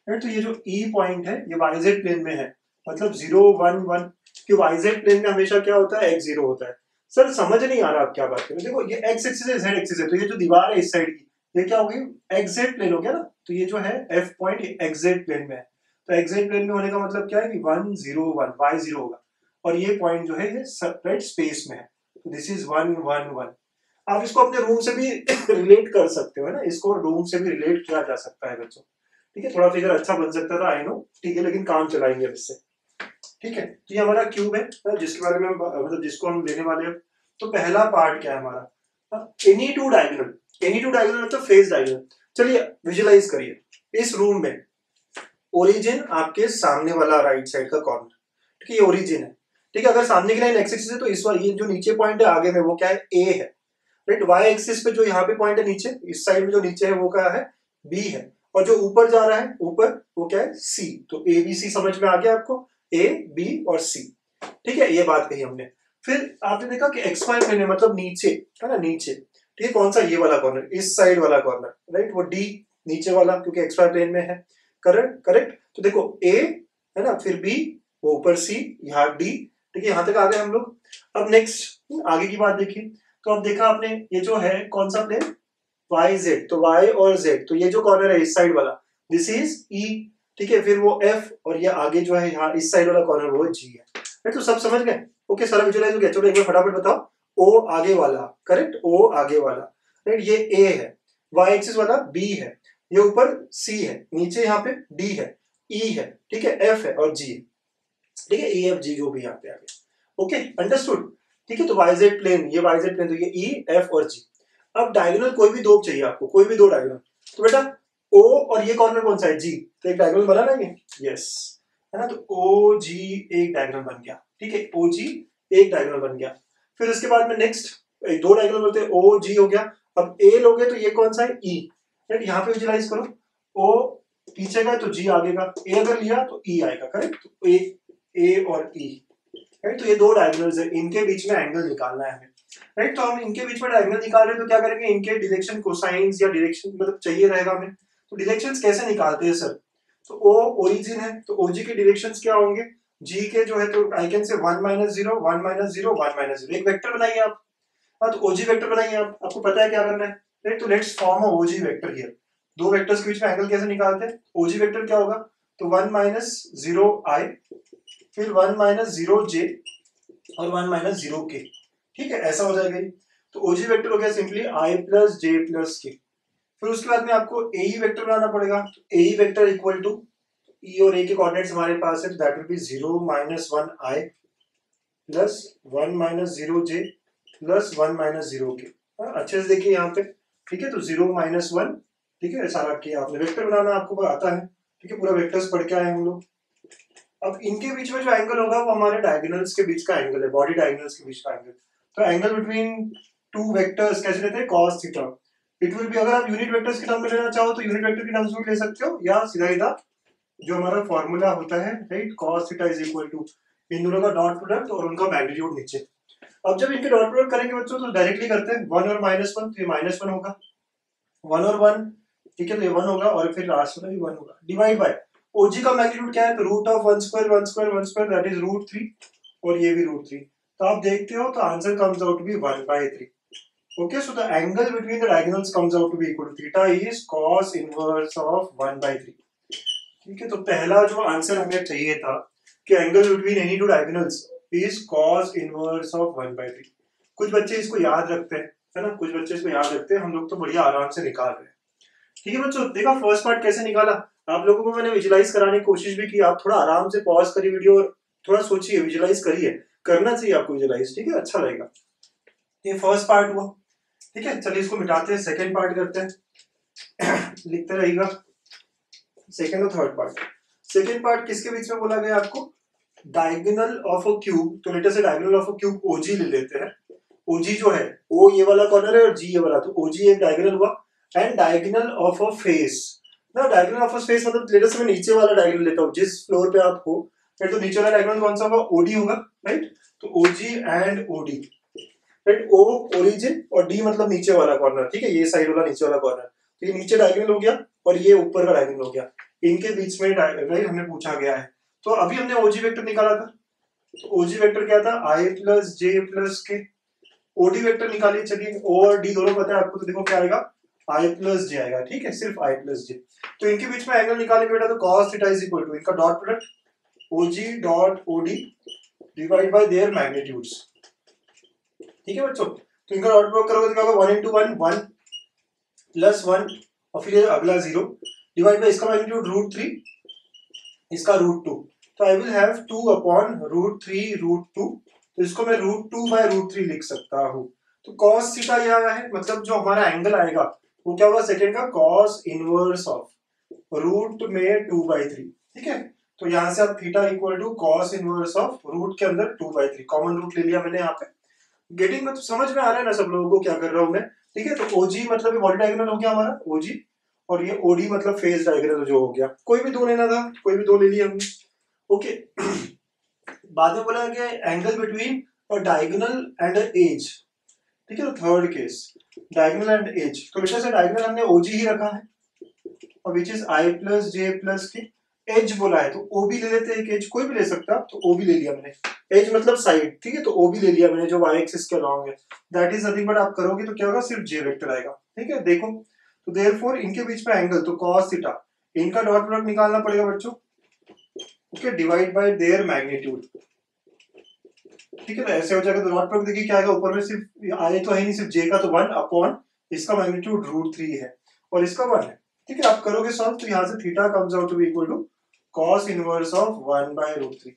राइट। तो ये जो ई पॉइंट है ये वाईजेड प्लेन में है, मतलब 0 1 1, कि वाईजेड प्लेन में हमेशा क्या होता है, x0 होता है। सर समझ नहीं आ रहा आप क्या बात कर रहे हो। देखो ये x एक्सिस है, z एक्सिस है, तो ये जो दीवार है इस साइड की ये क्या हो गई, एक्जेड प्लेन हो गया ना। तो ये जो है f पॉइंट एक्जेड प्लेन में है, तो एक्जेड प्लेन में होने का मतलब क्या है कि 1 0 1 y0 होगा, और ये पॉइंट जो है ये राइट स्पेस में है, तो दिस इज 1 1 1। आप इसको अपने रूम से भी रिलेट कर सकते हो, है ना, इसको रूम से भी रिलेट किया जा सकता है बच्चों। ठीक है, थोड़ा फिगर अच्छा बन सकता था, आई नो, ठीक है, लेकिन काम चलाएंगे अब इससे। ठीक है, तो ये हमारा क्यूब है जिसके बारे में मतलब जिसको हम लेने वाले हैं। तो पहला पार्ट क्या है हमारा, any two diagonal. Any two diagonal मतलब फेस डायगोनल। चलिए विजुलाइज करिए, इस रूम में ओरिजिन आपके सामने वाला राइट साइड का कॉर्नर, ठीक है, ये ओरिजिन है। ठीक है, अगर सामने की लाइन एक्स एक्सिस है तो इस बार ये जो नीचे पॉइंट है आगे में वो क्या है, ए है। राइट, वाई एक्सिस पे जो यहाँ पे पॉइंट है नीचे, इस साइड में जो नीचे है वो क्या है, बी है, और जो ऊपर जा रहा है ऊपर वो क्या है, सी। तो ए बी सी समझ में आ गया आपको, ए बी और सी। ठीक है, ये बात कही हमने। फिर आपने देखा कि एक्स वाई प्लेन है, मतलब नीचे, है ना, नीचे। ठीक है, कौन सा, ये वाला कॉर्नर, इस साइड वाला कॉर्नर, राइट, वो डी नीचे वाला, क्योंकि एक्स वाई प्लेन में है। Correct correct. तो देखो ए है ना, फिर बी, वो ऊपर सी, यहाँ डी। ठीक है, यहां तक आ गए हम लोग। अब नेक्स्ट आगे की बात देखिए, तो अब देखा आपने ये जो है कौन सा प्लेन, वाई जेड, तो वाई और जेड, तो ये जो कॉर्नर है इस साइड वाला दिस इज ई। ठीक है, फिर वो एफ, और ये आगे जो है यहाँ इस साइड वाला कॉर्नर वो जी है। राइट, तो सब समझ गए, ओके, सारा विजुअलाइज हो गया। चलो एक बार फटाफट बताओ, ओ आगे वाला, करेक्ट, ओ आगे वाला, राइट, ये ए है, वाई एक्सिस वाला बी है, ये ऊपर सी है, नीचे यहाँ पे डी है, ई है, ठीक है, एफ है और जी है। ठीक है, ए एफ जी जो भी यहाँ पे आ गया, ओके, अंडरस्टूड। ठीक है, तो वाईजेड प्लेन, ये वाईजेड प्लेन, तो ये ई एफ और जी। अब डायगोनल कोई भी दो चाहिए आपको, कोई भी दो डायगोनल, तो बेटा ओ और ये कॉर्नर कौन सा है, जी, तो एक डायगोनल बना ना ये, यस, है ना, तो ओ जी एक डायगोनल बन गया। ठीक है, ओ जी एक डायगोनल बन गया। फिर उसके बाद में नेक्स्ट दो डायगोनल बोलते हैं, ओ जी हो गया। अब ए लोगे तो ये कौन सा है, ई, राइट, यहाँ पे विजुलाइज करो, ओ पीछे का तो जी आगे का, ए अगर लिया तो ई आएगा, करेक्ट, तो ए और ई, राइट, तो ये दो डायगोनल्स है, इनके बीच में एंगल निकालना है हमें। राइट, तो हम इनके बीच में डायगोनल निकाल रहे हैं, तो क्या करेंगे, इनके डायरेक्शन कोसाइंस या डायरेक्शन मतलब चाहिए रहेगा हमें, तो डायरेक्शंस कैसे निकालते हैं सर। तो ओ ओरिजिन है, तो ओजी के डायरेक्शंस क्या होंगे, जी के जो है, तो आई कैन से 1 -0 1 -0 1 -0, एक वेक्टर बनाइए आप। हाँ, तो ओजी वेक्टर बनाइए आप, आपको पता है क्या करना है। राइट, तो let's form a OG vector here. दो वेक्टर्स के बीच में एंगल कैसे निकालते हैं, ओजी वेक्टर क्या होगा, तो 1 -0 आई, फिर 1 -0 जे, और 1 -0 के। ठीक है, ऐसा हो जाएगा ये। तो ओजी वेक्टर हो गया simply I plus J plus के। फिर उसके बाद में आपको ए वेक्टर बनाना पड़ेगा, तो ए वेक्टर इक्वल टू ई और ए के कोऑर्डिनेट्स हमारे पास है, तो that will be 0 -1 I plus 1 -0 J plus 1 -0 के। अच्छे से देखिए यहाँ पे, ठीक है, तो 0 -1, ठीक है, सारा किया आपने, वेक्टर बनाना आपको आता है। ठीक है, पूरा वेक्टर्स पढ़ के आए हम लोग। अब इनके बीच में जो एंगल होगा वो हमारे डायगोनल्स के बीच का एंगल है, बॉडी डायगोनल्स के बीच का एंगल। तो एंगल बिटवीन टू वेक्टर्स कैसे लेते हैं, cos theta. It will B, अगर आप यूनिट वेक्टर्स के टर्म में लेना चाहो तो यूनिट वेक्टर के टर्म्स में ले सकते हो, या सीधा सीधा जो हमारा फॉर्मूला होता है, right, cos theta is equal to इन दोनों का डॉट प्रोडक्ट और उनका मैग्नीट्यूड नीचे। अब जब इनके डॉट प्रोडक्ट करेंगे बच्चों तो डायरेक्टली करते हैं, 1 और -1, तो ये -1 होगा, 1 और 1, ठीक है, तो ये 1 होगा, और फिर लास्ट वाला भी 1 होगा, डिवाइड बाय ओजी का मैग्नीट्यूड क्या है, तो root of 1 square 1 square 1 square, that is √3, और ये भी √3। तो आप देखते हो तो answer comes out to be 1/3। Okay, so the angle between the diagonals comes out to be equal to theta is cos inverse of 1/3। ठीक है, तो पहला जो आंसर हमें चाहिए था कि angle between any two diagonals is cos inverse of 1/3। कुछ बच्चे इसको याद रखते हैं, है ना, कुछ बच्चे इसको याद रखते हैं, हम लोग तो बढ़िया आराम से निकाल रहे हैं। ठीक है बच्चों, देखा फर्स्ट पार्ट कैसे निकाला। आप लोगों को मैंने विजुलाइज कराने की कोशिश भी की, आप थोड़ा आराम से पॉज करिए वीडियो और थोड़ा सोचिए, विजुलाइज करिए, करना चाहिए आपको विजुलाइज, ठीक है, अच्छा रहेगा। ये फर्स्ट पार्ट हुआ, ठीक है, चलिए इसको मिटाते हैं, सेकंड पार्ट करते हैं। लिखते रहिएगा सेकंड और थर्ड पार्ट। सेकंड पार्ट किसके बीच में बोला गया आपको, डायगोनल ऑफ अ क्यूब। तो लेटर से डायगोनल ऑफ अ क्यूब ओजी ले लेते हैं। ओजी जो है, ओ ये वाला कॉर्नर है और जी ये वाला, तो ओजी एक डायगोनल हुआ, and diagonal of a face ना, डायगोनल ऑफ अ फेस मतलब लेटर से मैं नीचे वाला डायगोनल लेता हूँ, जिस फ्लोर पे आप हो, फिर तो नीचे वाला डायगोनल कौन सा होगा, ओडी होगा, राइट, तो OG and OD, right, O origin और डी मतलब नीचे वाला कॉर्नर, ठीक है, ये साइड वाला नीचे वाला कॉर्नर, तो ये नीचे डायगोनल हो गया और ये ऊपर का डायगोनल हो गया। इनके बीच में राइट हमें पूछा गया है। तो अभी हमने ओजी वेक्टर निकाला था, तो ओजी वेक्टर क्या था, आई प्लस जे प्लस के। ओडी वेक्टर निकालिए, चलिए ओ और डी दोनों पता है आपको, तो देखो क्या आएगा, आई प्लस जे आएगा, ठीक है, सिर्फ आई प्लस जे। तो इनके बीच में एंगल निकालेंगे बेटा, तो cos theta is equal to इनका dot product OG dot OD divide by their magnitudes, ठीक है बच्चों। तो इनका डॉट प्रोडक्ट करोगे तो क्या होगा, 1 into 1 1 प्लस 1 और फिर अगला 0 डिवाइड बाय इसका मैग्नीट्यूड √3, इसका √2, तो आई विल हैव 2 अपॉन √3 √2, तो इसको मैं √2 बाय √3 लिख सकता हूँ। तो cos थीटा ये आया है, मतलब जो हमारा एंगल आएगा वो क्या होगा, सेकंड का cos इनवर्स ऑफ रूट में 2/3, ठीक है। तो यहाँ से आप theta equal to cos inverse of root के अंदर 2/3 कॉमन रूट ले लिया मैंने यहाँ पे। गेटिंग में तो समझ में आ रहा है ना सब लोगों को क्या कर रहा हूँ मैं, ठीक है। तो OG मतलब ये बॉडी डायगोनल हो गया हमारा OG, और ये OD मतलब फेस डायगोनल जो हो गया, कोई भी दो लेना था, कोई भी दो ले लिया हमने, ओके। बाद में बोला गया angle between a diagonal and edge, ठीक है। तो third case diagonal and edge, तो बेटा से डायगोनल हमने OG ही रखा है, और which is I plus J plus के। एज बोला है तो OB ले लेते हैं, एक एज कोई भी ले सकता, तो OB ले लिया मैंने, एज मतलब साइड, ठीक है। तो OB ले लिया मैंने जो y एक्सिस के अलोंग है, दैट इज नथिंग बट, आप करोगे तो क्या होगा, सिर्फ j वेक्टर आएगा, ठीक है। देखो तो देयरफॉर इनके बीच में एंगल, तो cos थीटा, इनका डॉट प्रोडक्ट निकालना पड़ेगा बच्चों, okay, divide by there magnitude, ठीक है। तो ऐसे हो जाएगा, तो डॉट प्रोडक्ट देखिए क्या आएगा, ऊपर में सिर्फ आए तो है नहीं, सिर्फ j का, तो 1 अपॉन इसका मैग्नीट्यूड √3 है और इसका 1 है, ठीक है। आप करोगे सॉल्व तो यहाँ से theta comes out to be equal to cos inverse of 1/√3।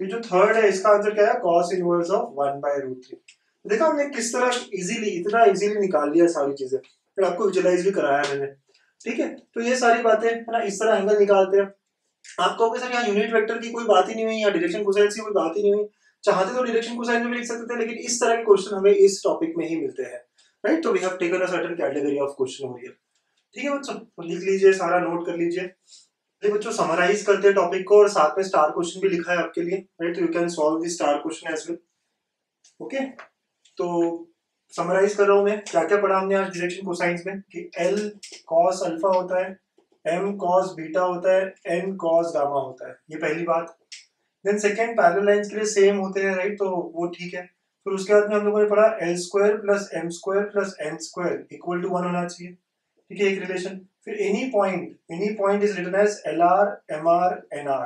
तो ये जो थर्ड है इसका आंसर क्या है, cos इनवर्स ऑफ 1/√3। देखा हमने किस तरह इजीली, इतना इजीली निकाल लिया सारी चीजें, फिर आपको विजुअलाइज भी कराया मैंने, ठीक है। तो ये सारी बातें है ना, इस तरह एंगल निकालते हैं। आप कहोगे सर यहाँ यूनिट वेक्टर की कोई बात ही नहीं हुई, या डायरेक्शन कोसाइन की कोई बात ही नहीं हुई, चाहते तो डायरेक्शन कोसाइन में भी लिख सकते थे, लेकिन इस तरह के क्वेश्चन हमें इस टॉपिक में ही मिलते हैं, राइट। तो we have taken a certain category of question over here, ठीक है बच्चों। तो लिख लीजिए, सारा नोट कर लीजिए। देखिए बच्चों, समराइज करते हैं टॉपिक को, और साथ में स्टार क्वेश्चन भी लिखा है आपके लिए, राइट। तो you can solve the star question as well, okay. तो समराइज कर रहा हूं मैं, क्या क्या पढ़ा हमने आज डायरेक्शन कोसाइंस में, कि L cos अल्फा होता है, M cos बीटा होता है, N cos गामा होता है, ये पहली बात। देन सेकंड, पैरेलल लाइंस के लिए सेम होते हैं, राइट, तो वो ठीक है। फिर उसके बाद में हम लोगों ने पढ़ा L² plus M² plus N² equal to 1 होना चाहिए, ठीक है, एक रिलेशन। फिर any point is written as LR MR NR,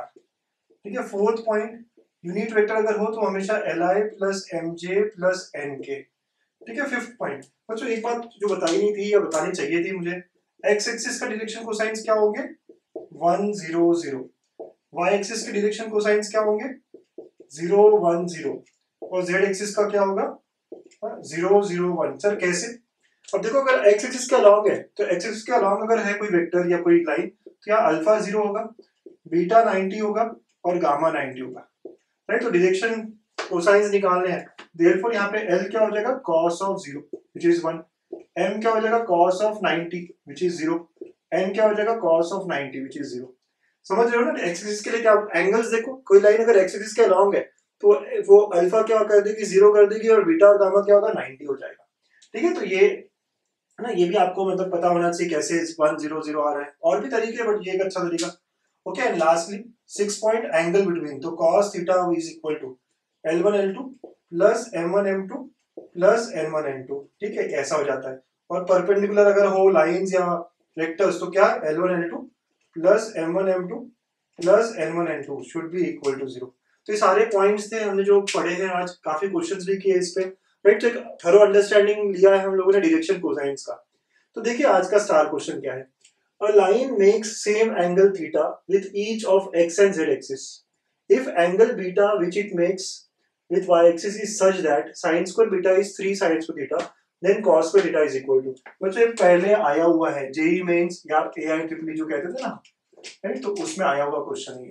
ठीक है। फोर्थ पॉइंट, यूनिट वेक्टर अगर हो तो हमेशा Li plus MJ plus NK, ठीक है। फिफ्थ पॉइंट बच्चों, एक बात जो बताई नहीं थी या बतानी चाहिए थी मुझे, एक्स एक्सिस का डायरेक्शन कोसाइंस क्या होंगे, 1 0 0, वाई एक्सिस के डायरेक्शन कोसाइंस क्या होंगे, 0 1 0, और जेड एक्सिस का क्या होगा, 0 0 1। सर कैसे, अब देखो अगर एक्स एक्सिस के अलोंग है, तो एक्स एक्सिस के अलोंग अगर है कोई वेक्टर या कोई लाइन, तो यहाँ अल्फा 0 होगा, बीटा 90 होगा और गामा 90 होगा, राइट। तो डायरेक्शन कोसाइंस निकालने हैं, देयरफॉर यहाँ पे L क्या हो जाएगा, cos of 0 which is 1, M क्या हो जाएगा, cos of 90 which is 0, N क्या हो जाएगा, cos ऑफ 90 which is 0। समझ रहे हो ना, एक्स एक्सिस के लिए क्या एंगल्स देखो, कोई लाइन अगर एक्स एक्सिस के अलोंग है तो वो अल्फा क्या कर देगी, 0 कर देगी, और बीटा और गामा क्या होगा, 90 हो जाएगा, ठीक है। तो ये ना, ये भी आपको मतलब पता होना चाहिए कैसे 1 0 0 आ रहा है, और भी तरीके हैं बट ये एक अच्छा तरीका, okay. And lastly 6 point angle between, तो cos theta is equal to L1 L2 plus M1 M2 plus N1 N2, ठीक है, ऐसा हो जाता है। और परपेंडिकुलर अगर हो लाइंस या वेक्टर्स, तो क्या L1 L2 plus M1 M2 plus N1 N2 should be equal to 0। तो ये सारे पॉइंट्स थे हमने जो पढ़े हैं आज, काफी क्वेश्चंस भी किए इस पे, राइट। तो एक थरो अंडरस्टैंडिंग लिया है हम लोगों ने डायरेक्शन कोसाइंस का। तो देखिए आज का स्टार क्वेश्चन क्या है, a line makes same angle theta with each of x and z axis. If angle beta which it makes with y axis is such that sin square beta is 3 sin square theta, then cos square theta is equal to, बच्चों ये पहले आया हुआ है जेई मेंस या AIEEE जो कहते थे ना, राइट, तो उसमें आया हुआ क्वेश्चन है,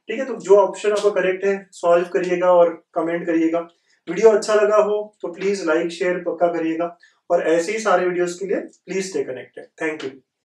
ठीक है। तो जो ऑप्शन आपका करेक्ट है सॉल्व करिएगा और कमेंट करिएगा। वीडियो अच्छा लगा हो तो प्लीज लाइक शेयर पक्का करिएगा, और ऐसे ही सारे वीडियोस के लिए please stay connected. Thank you.